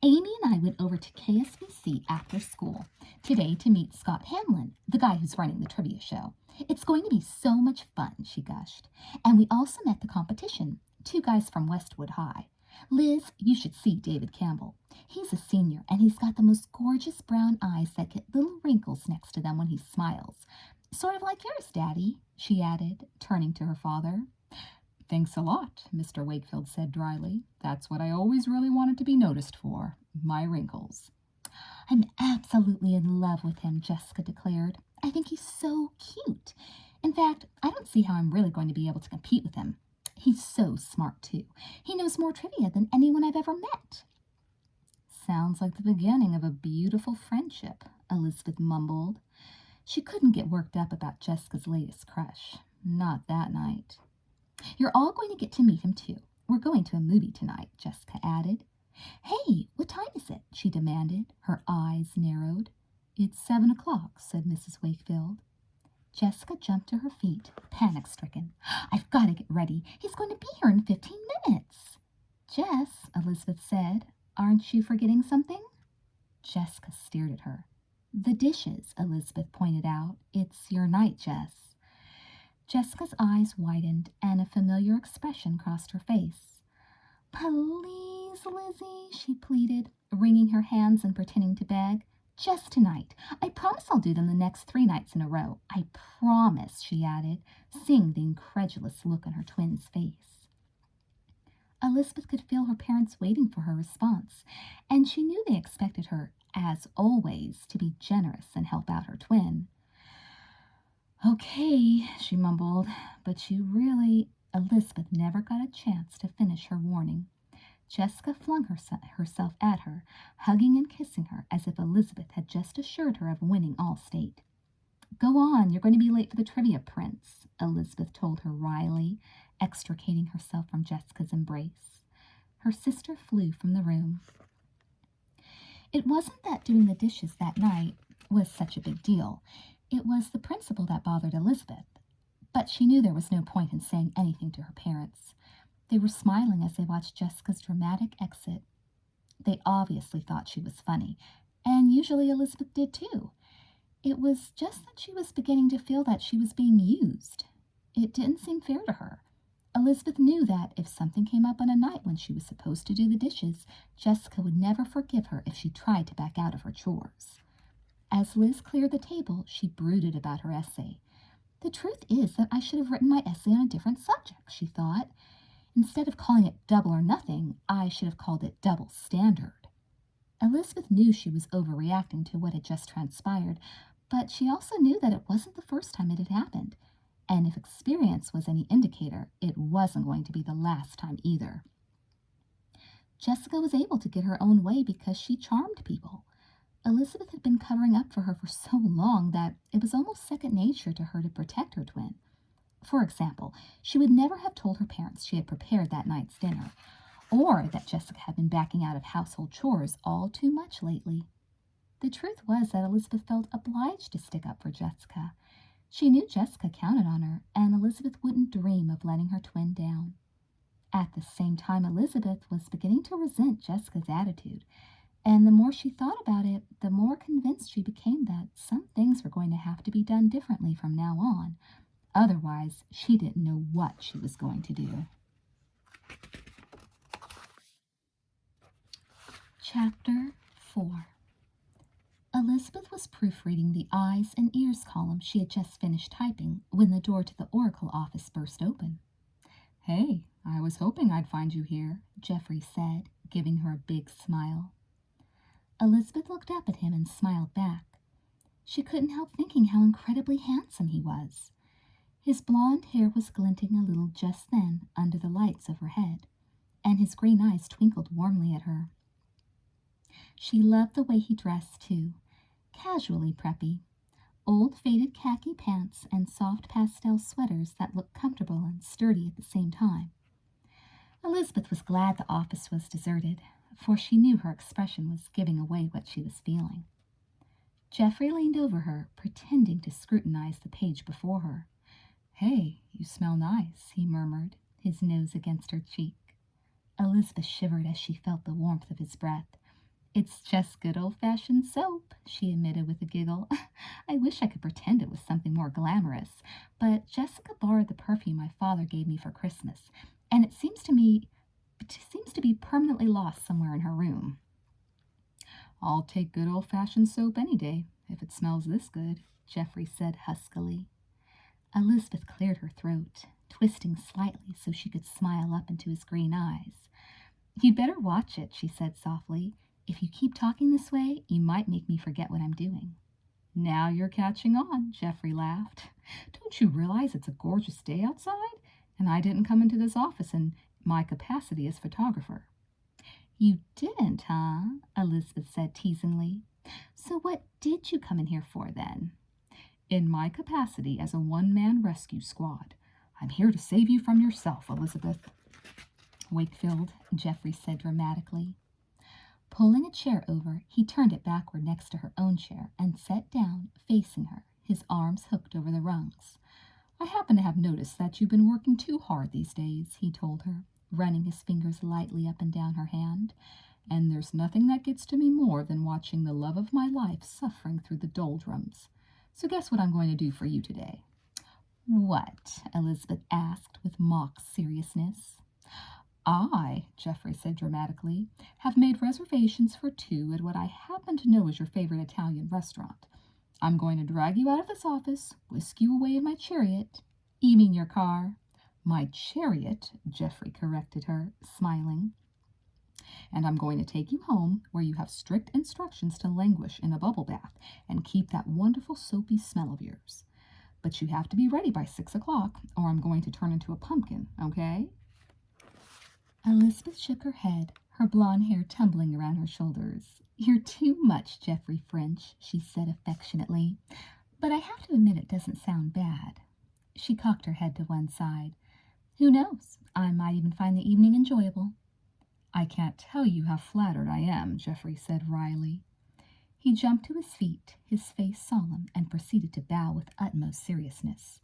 Amy and I went over to KSBC after school today to meet Scott Hanlon, the guy who's running the trivia show. It's going to be so much fun, she gushed. And we also met the competition, 2 guys from Westwood High. Liz, you should see David Campbell. He's a senior, and he's got the most gorgeous brown eyes that get little wrinkles next to them when he smiles. Sort of like yours, Daddy, she added, turning to her father. Thanks a lot, Mr. Wakefield said dryly. That's what I always really wanted to be noticed for, my wrinkles. I'm absolutely in love with him, Jessica declared. I think he's so cute. In fact, I don't see how I'm really going to be able to compete with him. He's so smart, too. He knows more trivia than anyone I've ever met. Sounds like the beginning of a beautiful friendship, Elizabeth mumbled. She couldn't get worked up about Jessica's latest crush. Not that night. You're all going to get to meet him, too. We're going to a movie tonight, Jessica added. Hey, what time is it? She demanded, her eyes narrowed. It's 7 o'clock, said Mrs. Wakefield. Jessica jumped to her feet, panic-stricken. I've got to get ready. He's going to be here in 15 minutes. Jess, Elizabeth said, aren't you forgetting something? Jessica stared at her. The dishes, Elizabeth pointed out. It's your night, Jess. Jessica's eyes widened, and a familiar expression crossed her face. Please, Lizzie, she pleaded, wringing her hands and pretending to beg. Just tonight. I promise I'll do them the next 3 nights in a row. I promise, she added, seeing the incredulous look on her twin's face. Elizabeth could feel her parents waiting for her response, and she knew they expected her, as always, to be generous and help out her twin. Okay, she mumbled, but Elizabeth never got a chance to finish her warning. Jessica flung herself at her, hugging and kissing her as if Elizabeth had just assured her of winning All-State. Go on, you're going to be late for the trivia, Prince, Elizabeth told her wryly, extricating herself from Jessica's embrace. Her sister flew from the room. It wasn't that doing the dishes that night was such a big deal. It was the principal that bothered Elizabeth, but she knew there was no point in saying anything to her parents. They were smiling as they watched Jessica's dramatic exit. They obviously thought she was funny, and usually Elizabeth did too. It was just that she was beginning to feel that she was being used. It didn't seem fair to her. Elizabeth knew that if something came up on a night when she was supposed to do the dishes, Jessica would never forgive her if she tried to back out of her chores. As Liz cleared the table, she brooded about her essay. The truth is that I should have written my essay on a different subject, she thought. Instead of calling it Double or Nothing, I should have called it Double Standard. Elizabeth knew she was overreacting to what had just transpired, but she also knew that it wasn't the first time it had happened. And if experience was any indicator, it wasn't going to be the last time either. Jessica was able to get her own way because she charmed people. Elizabeth had been covering up for her for so long that it was almost second nature to her to protect her twin. For example, she would never have told her parents she had prepared that night's dinner, or that Jessica had been backing out of household chores all too much lately. The truth was that Elizabeth felt obliged to stick up for Jessica. She knew Jessica counted on her, and Elizabeth wouldn't dream of letting her twin down. At the same time, Elizabeth was beginning to resent Jessica's attitude, and the more she thought about it, the more convinced she became that some things were going to have to be done differently from now on. Otherwise, she didn't know what she was going to do. Chapter 4. Elizabeth was proofreading the eyes and ears column she had just finished typing when the door to the Oracle office burst open. "Hey, I was hoping I'd find you here," Geoffrey said, giving her a big smile. Elizabeth looked up at him and smiled back. She couldn't help thinking how incredibly handsome he was. His blonde hair was glinting a little just then under the lights overhead, and his green eyes twinkled warmly at her. She loved the way he dressed, too, casually preppy. Old faded khaki pants and soft pastel sweaters that looked comfortable and sturdy at the same time. Elizabeth was glad the office was deserted, for she knew her expression was giving away what she was feeling. Geoffrey leaned over her, pretending to scrutinize the page before her. "Hey, you smell nice," he murmured, his nose against her cheek. Elizabeth shivered as she felt the warmth of his breath. "It's just good old-fashioned soap," she admitted with a giggle. "I wish I could pretend it was something more glamorous, but Jessica borrowed the perfume my father gave me for Christmas, and it seems to be permanently lost somewhere in her room." "I'll take good old-fashioned soap any day, if it smells this good," Geoffrey said huskily. Elizabeth cleared her throat, twisting slightly so she could smile up into his green eyes. "You'd better watch it," she said softly. "If you keep talking this way, you might make me forget what I'm doing." "Now you're catching on," Geoffrey laughed. "Don't you realize it's a gorgeous day outside? And I didn't come into this office in my capacity as photographer." "You didn't, huh?" Elizabeth said teasingly. "So what did you come in here for, then?" "In my capacity as a one-man rescue squad. I'm here to save you from yourself, Elizabeth." "Wakefield," Geoffrey said dramatically. Pulling a chair over, he turned it backward next to her own chair and sat down, facing her, his arms hooked over the rungs. "I happen to have noticed that you've been working too hard these days," he told her, running his fingers lightly up and down her hand. "And there's nothing that gets to me more than watching the love of my life suffering through the doldrums. So guess what I'm going to do for you today?" "What?" Elizabeth asked with mock seriousness. "I," Geoffrey said dramatically, "have made reservations for 2 at what I happen to know is your favorite Italian restaurant. I'm going to drag you out of this office, whisk you away in my chariot." "You mean your car?" "My chariot," Geoffrey corrected her, smiling. "And I'm going to take you home, where you have strict instructions to languish in a bubble bath and keep that wonderful soapy smell of yours. But you have to be ready by 6 o'clock, or I'm going to turn into a pumpkin, okay?" Elizabeth shook her head, her blonde hair tumbling around her shoulders. "You're too much, Geoffrey French," she said affectionately. "But I have to admit it doesn't sound bad." She cocked her head to one side. "Who knows? I might even find the evening enjoyable." "I can't tell you how flattered I am," Geoffrey said wryly. He jumped to his feet, his face solemn, and proceeded to bow with utmost seriousness.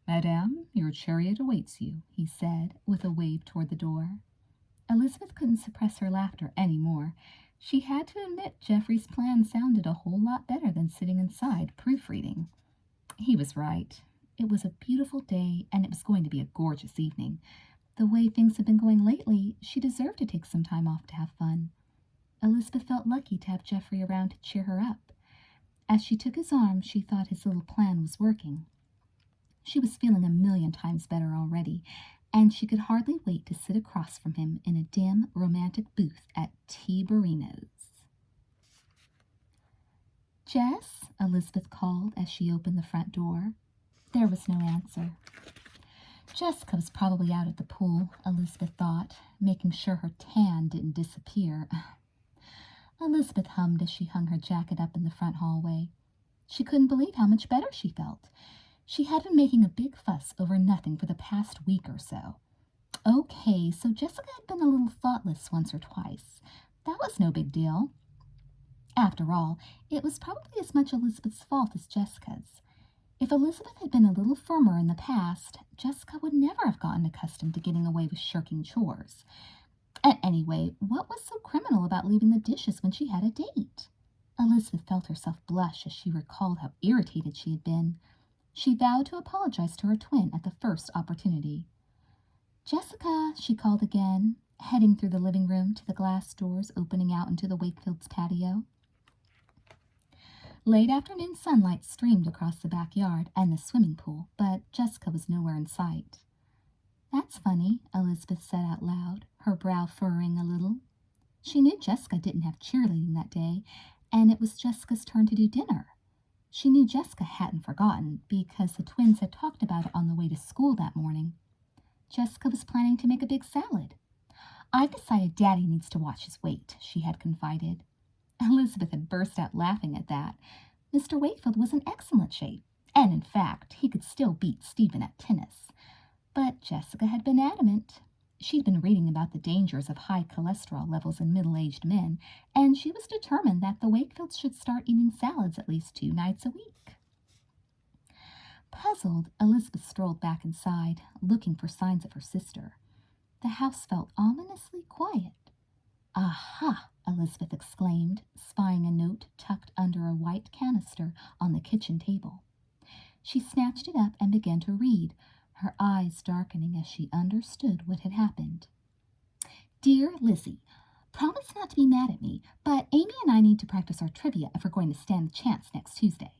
Madame, your chariot awaits you, he said, with a wave toward the door. Elizabeth couldn't suppress her laughter any more. She had to admit Geoffrey's plan sounded a whole lot better than sitting inside proofreading. He was right. It was a beautiful day, and it was going to be a gorgeous evening. The way things had been going lately, she deserved to take some time off to have fun. Elizabeth felt lucky to have Geoffrey around to cheer her up. As she took his arm, she thought his little plan was working. She was feeling a million times better already, and she could hardly wait to sit across from him in a dim, romantic booth at Tiberino's. "Jess?" Elizabeth called as she opened the front door. There was no answer. Jessica was probably out at the pool, Elizabeth thought, making sure her tan didn't disappear. Elizabeth hummed as she hung her jacket up in the front hallway. She couldn't believe how much better she felt. She had been making a big fuss over nothing for the past week or so. Okay, so Jessica had been a little thoughtless once or twice. That was no big deal. After all, it was probably as much Elizabeth's fault as Jessica's. If Elizabeth had been a little firmer in the past, Jessica would never have gotten accustomed to getting away with shirking chores. Anyway, what was so criminal about leaving the dishes when she had a date? Elizabeth felt herself blush as she recalled how irritated she had been. She vowed to apologize to her twin at the first opportunity. "Jessica," she called again, heading through the living room to the glass doors opening out into the Wakefields' patio. Late afternoon sunlight streamed across the backyard and the swimming pool, but Jessica was nowhere in sight. "That's funny," Elizabeth said out loud, her brow furrowing a little. She knew Jessica didn't have cheerleading that day, and it was Jessica's turn to do dinner. She knew Jessica hadn't forgotten, because the twins had talked about it on the way to school that morning. Jessica was planning to make a big salad. "I've decided Daddy needs to watch his weight," she had confided. Elizabeth had burst out laughing at that. Mr. Wakefield was in excellent shape, and in fact, he could still beat Stephen at tennis. But Jessica had been adamant. She'd been reading about the dangers of high cholesterol levels in middle-aged men, and she was determined that the Wakefields should start eating salads at least 2 nights a week. Puzzled, Elizabeth strolled back inside, looking for signs of her sister. The house felt ominously quiet. "Aha!" Elizabeth exclaimed, spying a note tucked under a white canister on the kitchen table. She snatched it up and began to read, her eyes darkening as she understood what had happened. "Dear Lizzie, promise not to be mad at me, but Amy and I need to practice our trivia if we're going to stand the chance next Tuesday.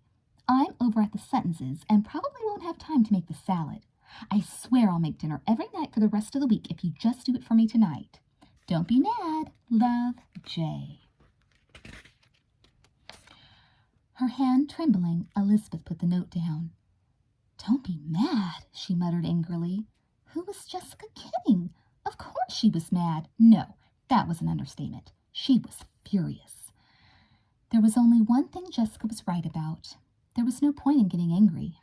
I'm over at the Suttons's and probably won't have time to make the salad. I swear I'll make dinner every night for the rest of the week if you just do it for me tonight. Don't be mad. Love, Jay." Her hand trembling, Elizabeth put the note down. "Don't be mad," she muttered angrily. Who was Jessica kidding? Of course she was mad. No, that was an understatement. She was furious. There was only one thing Jessica was right about. There was no point in getting angry.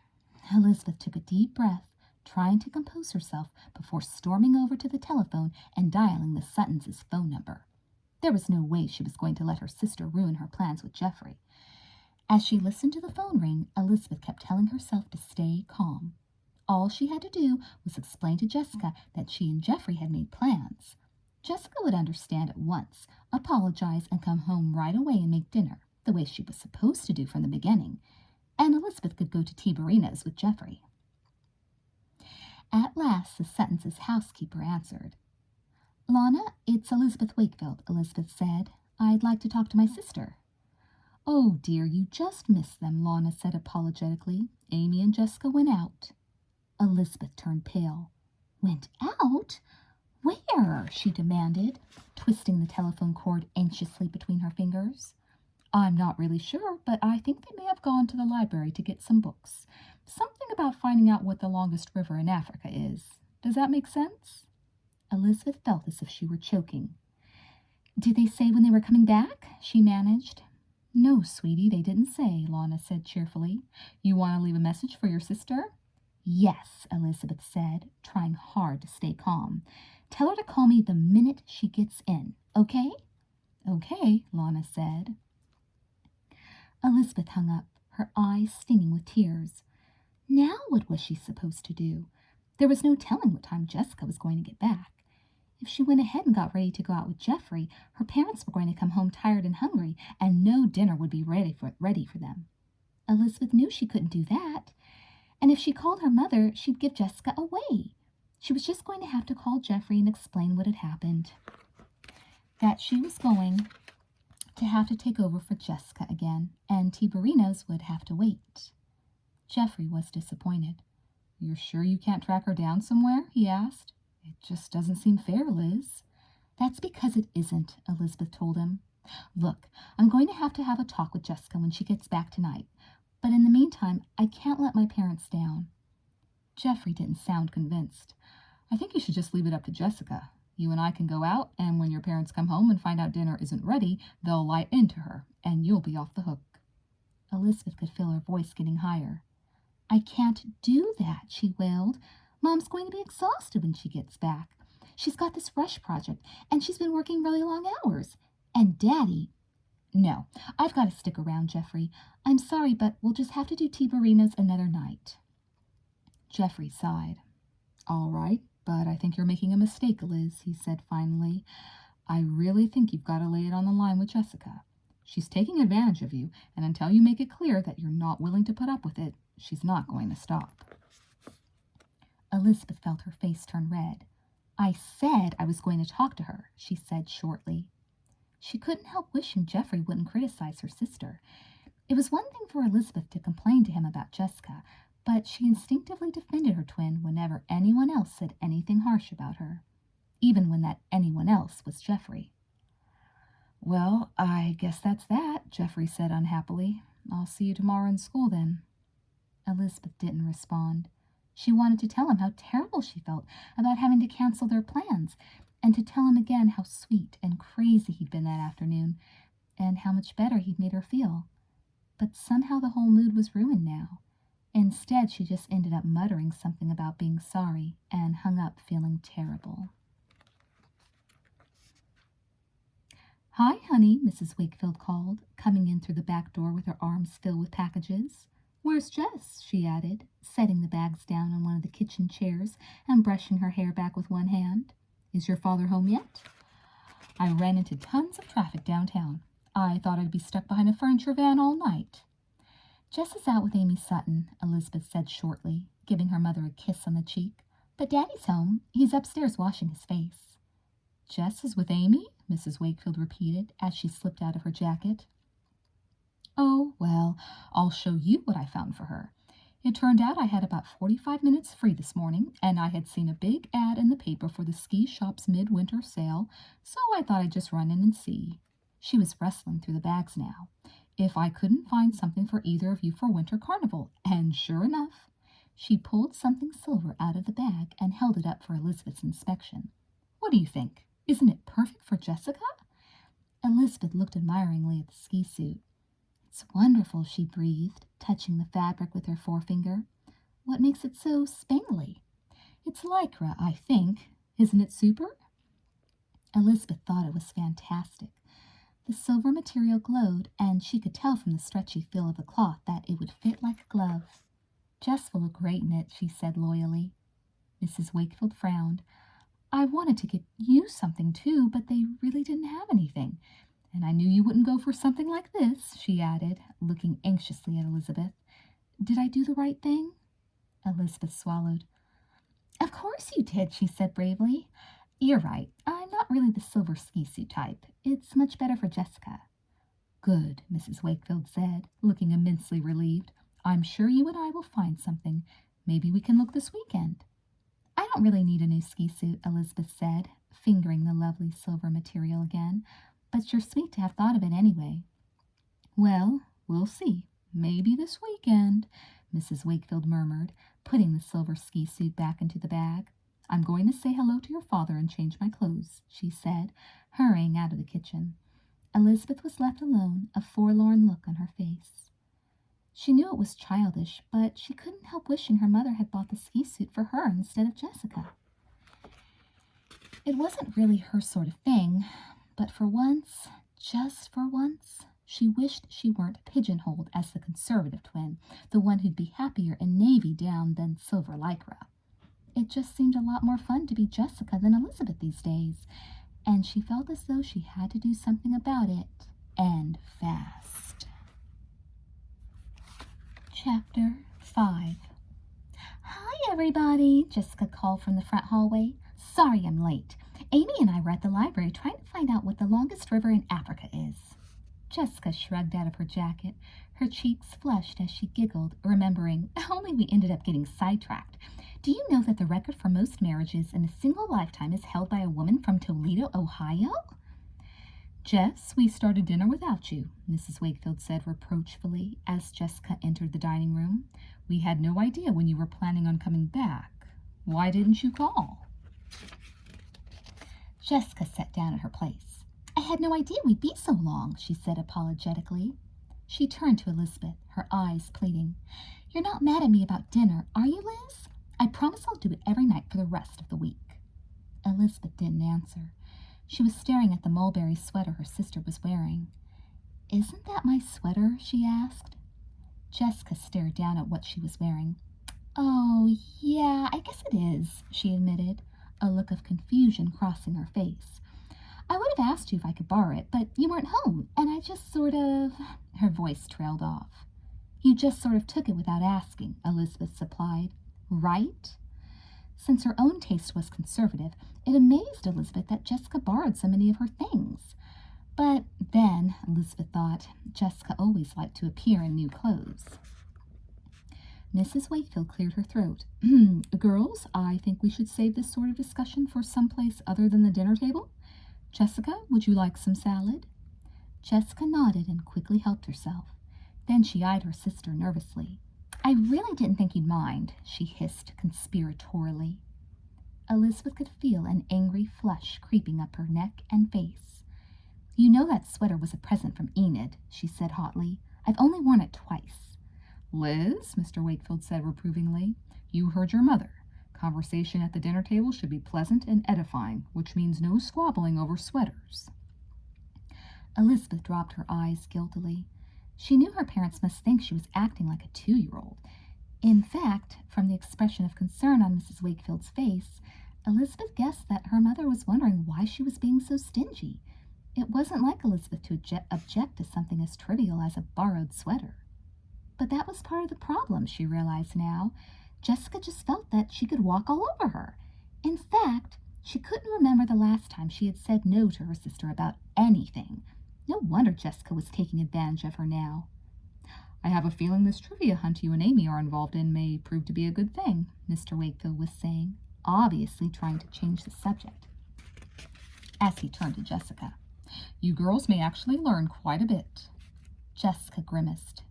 Elizabeth took a deep breath, trying to compose herself before storming over to the telephone and dialing the Suttons' phone number. There was no way she was going to let her sister ruin her plans with Geoffrey. As she listened to the phone ring, Elizabeth kept telling herself to stay calm. All she had to do was explain to Jessica that she and Geoffrey had made plans. Jessica would understand at once, apologize, and come home right away and make dinner, the way she was supposed to do from the beginning, and Elizabeth could go to Tiberino's with Geoffrey. At last the Suttons' housekeeper answered. "Lana, it's Elizabeth Wakefield," Elizabeth said. "I'd like to talk to my sister." "Oh, dear, you just missed them," Lana said apologetically. "Amy and Jessica went out." Elizabeth turned pale. "Went out? Where?" she demanded, twisting the telephone cord anxiously between her fingers. "I'm not really sure, but I think they may have gone to the library to get some books. Something about finding out what the longest river in Africa is. Does that make sense?" Elizabeth felt as if she were choking. "Did they say when they were coming back?" she managed. "No, sweetie, they didn't say," Lana said cheerfully. "You want to leave a message for your sister?" "Yes," Elizabeth said, trying hard to stay calm. "Tell her to call me the minute she gets in, okay?" "Okay," Lana said. Elizabeth hung up, her eyes stinging with tears. Now what was she supposed to do? There was no telling what time Jessica was going to get back. If she went ahead and got ready to go out with Jeffrey, her parents were going to come home tired and hungry, and no dinner would be ready for them. Elizabeth knew she couldn't do that, and if she called her mother, she'd give Jessica away. She was just going to have to call Jeffrey and explain what had happened. That she was going to have to take over for Jessica again, and Tiberinos would have to wait. Jeffrey was disappointed. "You're sure you can't track her down somewhere?" he asked. "It just doesn't seem fair, Liz." "That's because it isn't," Elizabeth told him. "Look, I'm going to have a talk with Jessica when she gets back tonight. But in the meantime, I can't let my parents down." Jeffrey didn't sound convinced. "I think you should just leave it up to Jessica. You and I can go out, and when your parents come home and find out dinner isn't ready, they'll lie into her, and you'll be off the hook." Elizabeth could feel her voice getting higher. "I can't do that," she wailed. "Mom's going to be exhausted when she gets back. She's got this rush project, and she's been working really long hours. And Daddy—" "No, I've got to stick around, Jeffrey. I'm sorry, but we'll just have to do Tiberinos another night." Jeffrey sighed. "All right, but I think you're making a mistake, Liz," he said finally. "I really think you've got to lay it on the line with Jessica. She's taking advantage of you, and until you make it clear that you're not willing to put up with it, she's not going to stop." Elizabeth felt her face turn red. "I said I was going to talk to her," she said shortly. She couldn't help wishing Jeffrey wouldn't criticize her sister. It was one thing for Elizabeth to complain to him about Jessica, but she instinctively defended her twin whenever anyone else said anything harsh about her, even when that anyone else was Jeffrey. "Well, I guess that's that," Jeffrey said unhappily. "I'll see you tomorrow in school then." Elizabeth didn't respond. She wanted to tell him how terrible she felt about having to cancel their plans, and to tell him again how sweet and crazy he'd been that afternoon, and how much better he'd made her feel. But somehow the whole mood was ruined now. Instead, she just ended up muttering something about being sorry and hung up feeling terrible. "Hi, honey," Mrs. Wakefield called, coming in through the back door with her arms filled with packages. "Where's Jess?" she added, setting the bags down on one of the kitchen chairs and brushing her hair back with one hand. "Is your father home yet?" "I ran into tons of traffic downtown. I thought I'd be stuck behind a furniture van all night." "Jess is out with Amy Sutton," Elizabeth said shortly, giving her mother a kiss on the cheek. "But Daddy's home. He's upstairs washing his face." "Jess is with Amy?" Mrs. Wakefield repeated as she slipped out of her jacket. "Oh, well, I'll show you what I found for her. It turned out I had about 45 minutes free this morning, and I had seen a big ad in the paper for the ski shop's midwinter sale, so I thought I'd just run in and see." She was rustling through the bags now. "If I couldn't find something for either of you for winter carnival," and sure enough, she pulled something silver out of the bag and held it up for Elizabeth's inspection. "What do you think? Isn't it perfect for Jessica?" Elizabeth looked admiringly at the ski suit. "It's wonderful," she breathed, touching the fabric with her forefinger. "What makes it so spangly?" "It's lycra, I think. Isn't it super?" Elizabeth thought it was fantastic. The silver material glowed, and she could tell from the stretchy feel of the cloth that it would fit like a glove. "Jess will look great in it," she said loyally. Mrs. Wakefield frowned. "I wanted to get you something, too, but they really didn't have anything. And I knew you wouldn't go for something like this," she added, looking anxiously at Elizabeth. "Did I do the right thing?" Elizabeth swallowed. "Of course you did," she said bravely. "You're right. I'm not really the silver ski suit type. It's much better for Jessica." "Good," Mrs. Wakefield said, looking immensely relieved. "I'm sure you and I will find something. Maybe we can look this weekend." "I don't really need a new ski suit," Elizabeth said, fingering the lovely silver material again. "But you're sweet to have thought of it anyway." "Well, we'll see. Maybe this weekend," Mrs. Wakefield murmured, putting the silver ski suit back into the bag. "I'm going to say hello to your father and change my clothes," she said, hurrying out of the kitchen. Elizabeth was left alone, a forlorn look on her face. She knew it was childish, but she couldn't help wishing her mother had bought the ski suit for her instead of Jessica. It wasn't really her sort of thing, but for once, just for once, She wished she weren't pigeonholed as the conservative twin, the one who'd be happier in navy down than silver lycra. It just seemed a lot more fun to be Jessica than Elizabeth these days, and she felt as though she had to do something about it, and fast. Chapter 5. Hi, everybody, Jessica called from the front hallway. Sorry I'm late. Amy and I were at the library trying to find out what the longest river in Africa is. Jessica shrugged out of her jacket. Her cheeks flushed as she giggled, remembering, only we ended up getting sidetracked. Do you know that the record for most marriages in a single lifetime is held by a woman from Toledo, Ohio? Jess, we started dinner without you, Mrs. Wakefield said reproachfully as Jessica entered the dining room. We had no idea when you were planning on coming back. Why didn't you call? Jessica sat down at her place. I had no idea we'd be so long, she said apologetically. She turned to Elizabeth, her eyes pleading. You're not mad at me about dinner, are you, Liz? I promise I'll do it every night for the rest of the week. Elizabeth didn't answer. She was staring at the mulberry sweater her sister was wearing. Isn't that my sweater? She asked. Jessica stared down at what she was wearing. Oh, yeah, I guess it is, she admitted, a look of confusion crossing her face. I would have asked you if I could borrow it, but you weren't home, and I just sort of... Her voice trailed off. You just sort of took it without asking, Elizabeth supplied. Right? Since her own taste was conservative, it amazed Elizabeth that Jessica borrowed so many of her things. But then, Elizabeth thought, Jessica always liked to appear in new clothes. Mrs. Wakefield cleared her throat. Girls, I think we should save this sort of discussion for someplace other than the dinner table. Jessica, would you like some salad? Jessica nodded and quickly helped herself. Then she eyed her sister nervously. I really didn't think you'd mind, she hissed conspiratorially. Elizabeth could feel an angry flush creeping up her neck and face. You know that sweater was a present from Enid, she said hotly. I've only worn it twice. Liz, Mr. Wakefield said reprovingly, you heard your mother. Conversation at the dinner table should be pleasant and edifying, which means no squabbling over sweaters. Elizabeth dropped her eyes guiltily. She knew her parents must think she was acting like a 2-year-old. In fact, from the expression of concern on Mrs. Wakefield's face, Elizabeth guessed that her mother was wondering why she was being so stingy. It wasn't like Elizabeth to object to something as trivial as a borrowed sweater. But that was part of the problem, she realized now. Jessica just felt that she could walk all over her. In fact, she couldn't remember the last time she had said no to her sister about anything. No wonder Jessica was taking advantage of her now. I have a feeling this trivia hunt you and Amy are involved in may prove to be a good thing, Mr. Wakefield was saying, obviously trying to change the subject. As he turned to Jessica, you girls may actually learn quite a bit. Jessica grimaced.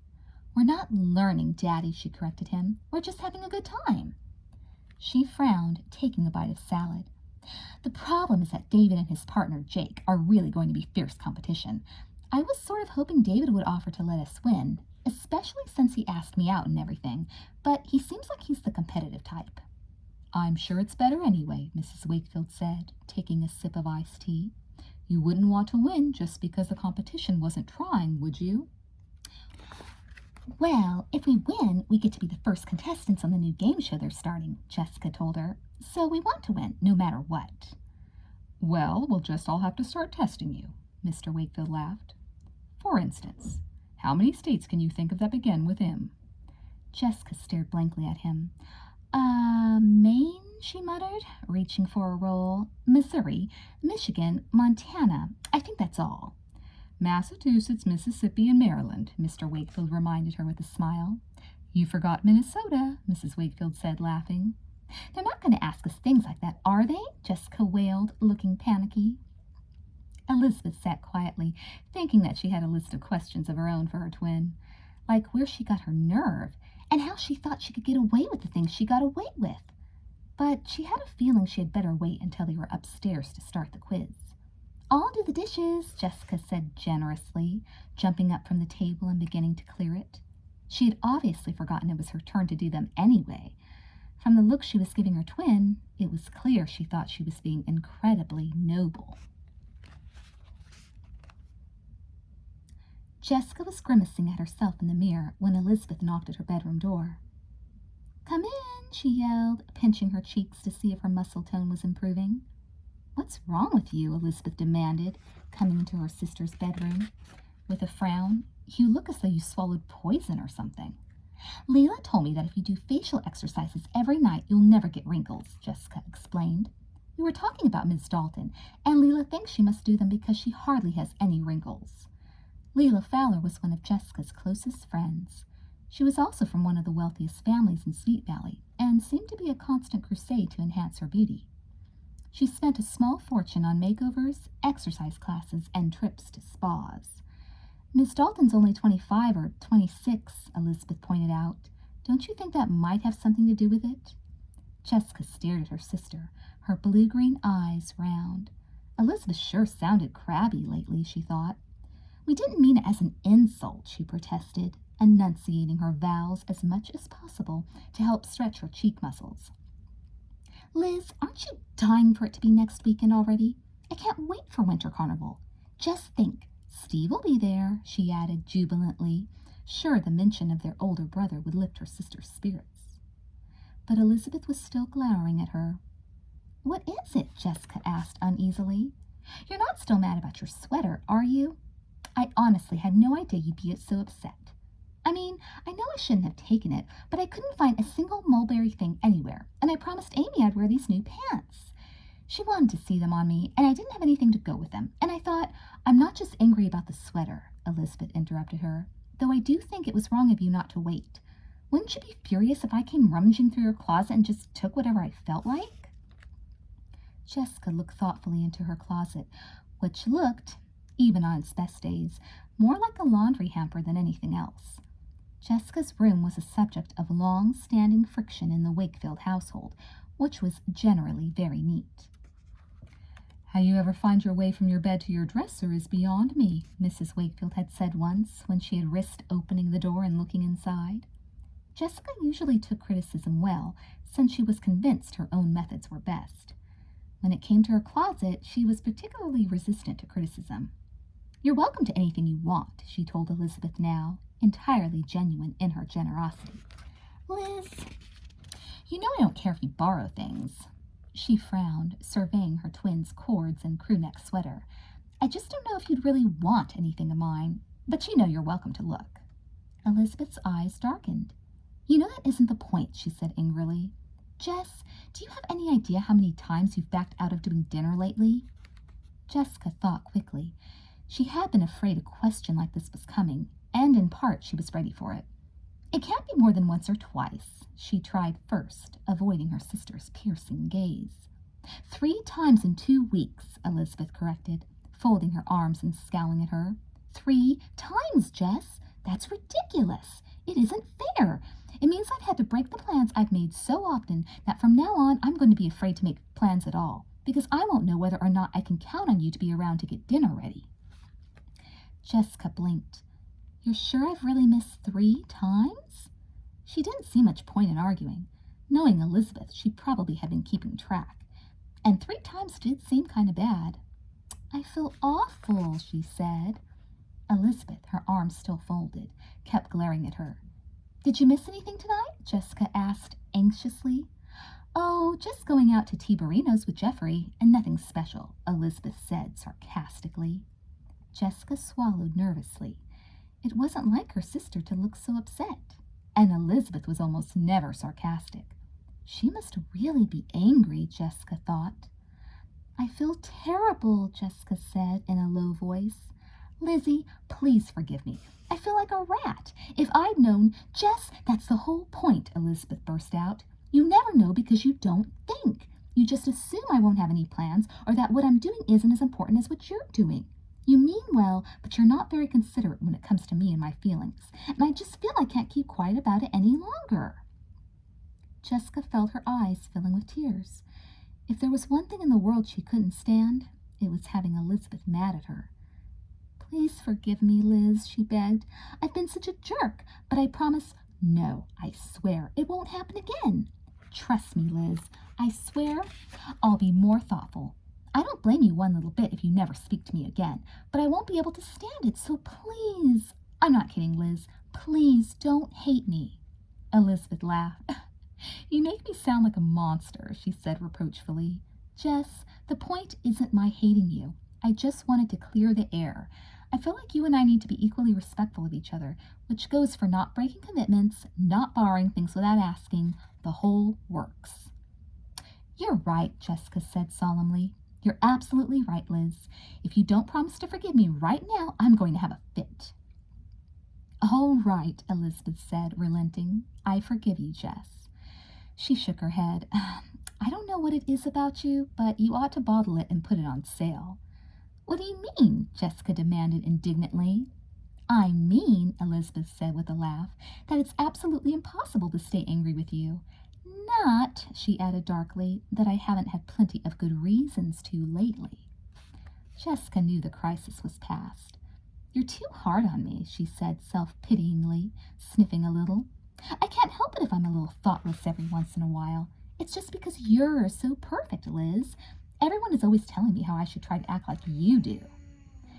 We're not learning, Daddy, she corrected him. We're just having a good time. She frowned, taking a bite of salad. The problem is that David and his partner, Jake, are really going to be fierce competition. I was sort of hoping David would offer to let us win, especially since he asked me out and everything, but he seems like he's the competitive type. I'm sure it's better anyway, Mrs. Wakefield said, taking a sip of iced tea. You wouldn't want to win just because the competition wasn't trying, would you? Well, if we win, we get to be the first contestants on the new game show they're starting, Jessica told her. So we want to win, no matter what. Well, we'll just all have to start testing you, Mr. Wakefield laughed. For instance, how many states can you think of that begin with M? Jessica stared blankly at him. Maine, she muttered, reaching for a roll. Missouri, Michigan, Montana. I think that's all. Massachusetts, Mississippi, and Maryland, Mr. Wakefield reminded her with a smile. You forgot Minnesota, Mrs. Wakefield said, laughing. They're not going to ask us things like that, are they? Jessica wailed, looking panicky. Elizabeth sat quietly, thinking that she had a list of questions of her own for her twin, like where she got her nerve, and how she thought she could get away with the things she got away with. But she had a feeling she had better wait until they were upstairs to start the quiz. I'll do the dishes, Jessica said generously, jumping up from the table and beginning to clear it. She had obviously forgotten it was her turn to do them anyway. From the look she was giving her twin, it was clear she thought she was being incredibly noble. Jessica was grimacing at herself in the mirror when Elizabeth knocked at her bedroom door. "Come in," she yelled, pinching her cheeks to see if her muscle tone was improving. "What's wrong with you?" Elizabeth demanded, coming into her sister's bedroom. With a frown, "You look as though you swallowed poison or something." "Leila told me that if you do facial exercises every night, you'll never get wrinkles," Jessica explained. "We were talking about Miss Dalton, and Leila thinks she must do them because she hardly has any wrinkles." Leila Fowler was one of Jessica's closest friends. She was also from one of the wealthiest families in Sweet Valley, and seemed to be a constant crusade to enhance her beauty. She spent a small fortune on makeovers, exercise classes, and trips to spas. "Miss Dalton's only 25 or 26, Elizabeth pointed out. "Don't you think that might have something to do with it?" Jessica stared at her sister, her blue-green eyes round. Elizabeth sure sounded crabby lately, she thought. "We didn't mean it as an insult," she protested, enunciating her vowels as much as possible to help stretch her cheek muscles. "Liz, aren't you dying for it to be next weekend already? I can't wait for Winter Carnival. Just think, Steve will be there," she added jubilantly, sure the mention of their older brother would lift her sister's spirits. But Elizabeth was still glowering at her. "What is it?" Jessica asked uneasily. "You're not still mad about your sweater, are you? I honestly had no idea you'd be so upset. I mean, I know I shouldn't have taken it, but I couldn't find a single mulberry thing anywhere, and I promised Amy I'd wear these new pants. She wanted to see them on me, and I didn't have anything to go with them, and I thought, I'm not just angry about the sweater," Elizabeth interrupted her, "though I do think it was wrong of you not to wait. Wouldn't you be furious if I came rummaging through your closet and just took whatever I felt like?" Jessica looked thoughtfully into her closet, which looked, even on its best days, more like a laundry hamper than anything else. Jessica's room was a subject of long-standing friction in the Wakefield household, which was generally very neat. "How you ever find your way from your bed to your dresser is beyond me," Mrs. Wakefield had said once when she had risked opening the door and looking inside. Jessica usually took criticism well, since she was convinced her own methods were best. When it came to her closet, she was particularly resistant to criticism. "You're welcome to anything you want," she told Elizabeth now, entirely genuine in her generosity. "Liz, you know I don't care if you borrow things." She frowned, surveying her twins' cords and crewneck sweater. "I just don't know if you'd really want anything of mine, but you know you're welcome to look." Elizabeth's eyes darkened. "You know that isn't the point," she said angrily. "Jess, do you have any idea how many times you've backed out of doing dinner lately?" Jessica thought quickly. She had been afraid a question like this was coming, and in part she was ready for it. "It can't be more than once or twice," she tried first, avoiding her sister's piercing gaze. "3 times in 2 weeks, Elizabeth corrected, folding her arms and scowling at her. 3 times, Jess! That's ridiculous. It isn't fair. It means I've had to break the plans I've made so often that from now on I'm going to be afraid to make plans at all, because I won't know whether or not I can count on you to be around to get dinner ready." Jessica blinked. "You're sure I've really missed 3 times? She didn't see much point in arguing. Knowing Elizabeth, she probably had been keeping track. And 3 times did seem kind of bad. "I feel awful," she said. Elizabeth, her arms still folded, kept glaring at her. "Did you miss anything tonight?" Jessica asked anxiously. "Oh, just going out to Tiberino's with Jeffrey, and nothing special," Elizabeth said sarcastically. Jessica swallowed nervously. It wasn't like her sister to look so upset, and Elizabeth was almost never sarcastic. She must really be angry, Jessica thought. "I feel terrible," Jessica said in a low voice. "Lizzie, please forgive me. I feel like a rat. If I'd known—" "Jess, that's the whole point," Elizabeth burst out. "You never know because you don't think. You just assume I won't have any plans, or that what I'm doing isn't as important as what you're doing. You mean well, but you're not very considerate when it comes to me and my feelings, and I just feel I can't keep quiet about it any longer." Jessica felt her eyes filling with tears. If there was one thing in the world she couldn't stand, it was having Elizabeth mad at her. "Please forgive me, Liz," she begged. "I've been such a jerk, but I promise—" "No, I swear it won't happen again. Trust me, Liz. I swear I'll be more thoughtful. I don't blame you one little bit if you never speak to me again, but I won't be able to stand it, so please. I'm not kidding, Liz. Please don't hate me. Elizabeth laughed. You make me sound like a monster, she said reproachfully. Jess, the point isn't my hating you. I just wanted to clear the air. I feel like you and I need to be equally respectful of each other, which goes for not breaking commitments, not borrowing things without asking, the whole works. You're right, Jessica said solemnly. You're absolutely right, Liz. If you don't promise to forgive me right now, I'm going to have a fit. All right, Elizabeth said, relenting. I forgive you, Jess. She shook her head. I don't know what it is about you, but you ought to bottle it and put it on sale. What do you mean? Jessica demanded indignantly. I mean, Elizabeth said with a laugh, that it's absolutely impossible to stay angry with you. Not, she added darkly, that I haven't had plenty of good reasons to lately. Jessica knew the crisis was past. You're too hard on me, she said self-pityingly, sniffing a little. I can't help it if I'm a little thoughtless every once in a while. It's just because you're so perfect, Liz. Everyone is always telling me how I should try to act like you do.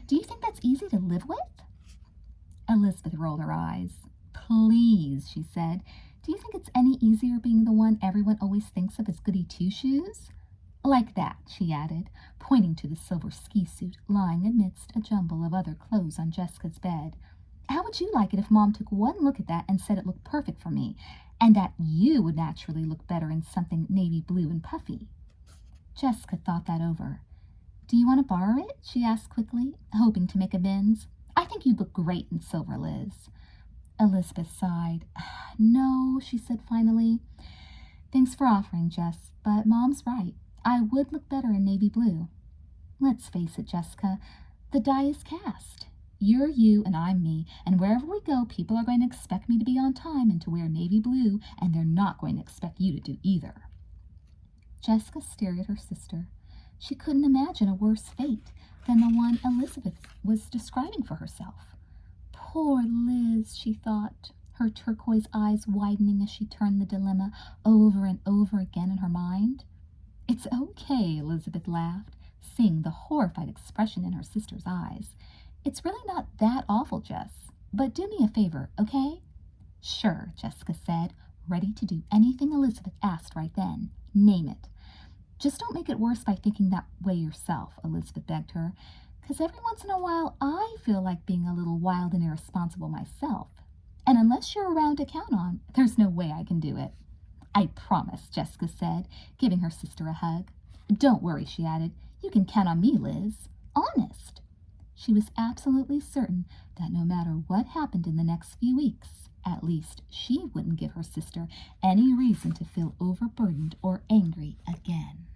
Do you think that's easy to live with? Elizabeth rolled her eyes. Please, she said. Do you think it's any easier being the one everyone always thinks of as goody two-shoes? Like that, she added, pointing to the silver ski suit lying amidst a jumble of other clothes on Jessica's bed. How would you like it if Mom took one look at that and said it looked perfect for me, and that you would naturally look better in something navy blue and puffy? Jessica thought that over. Do you want to borrow it? She asked quickly, hoping to make amends. I think you'd look great in silver, Liz. Elizabeth sighed. No, she said finally. Thanks for offering, Jess, but Mom's right. I would look better in navy blue. Let's face it, Jessica, the die is cast. You're you and I'm me, and wherever we go, people are going to expect me to be on time and to wear navy blue, and they're not going to expect you to do either. Jessica stared at her sister. She couldn't imagine a worse fate than the one Elizabeth was describing for herself. Poor Liz, she thought, her turquoise eyes widening as she turned the dilemma over and over again in her mind. It's okay, Elizabeth laughed, seeing the horrified expression in her sister's eyes. It's really not that awful, Jess. But do me a favor, okay? Sure, Jessica said, ready to do anything Elizabeth asked right then. Name it. Just don't make it worse by thinking that way yourself, Elizabeth begged her, because every once in a while I feel like being a little wild and irresponsible myself. And unless you're around to count on, there's no way I can do it. I promise, Jessica said, giving her sister a hug. Don't worry, she added. You can count on me, Liz. Honest. She was absolutely certain that no matter what happened in the next few weeks, at least she wouldn't give her sister any reason to feel overburdened or angry again.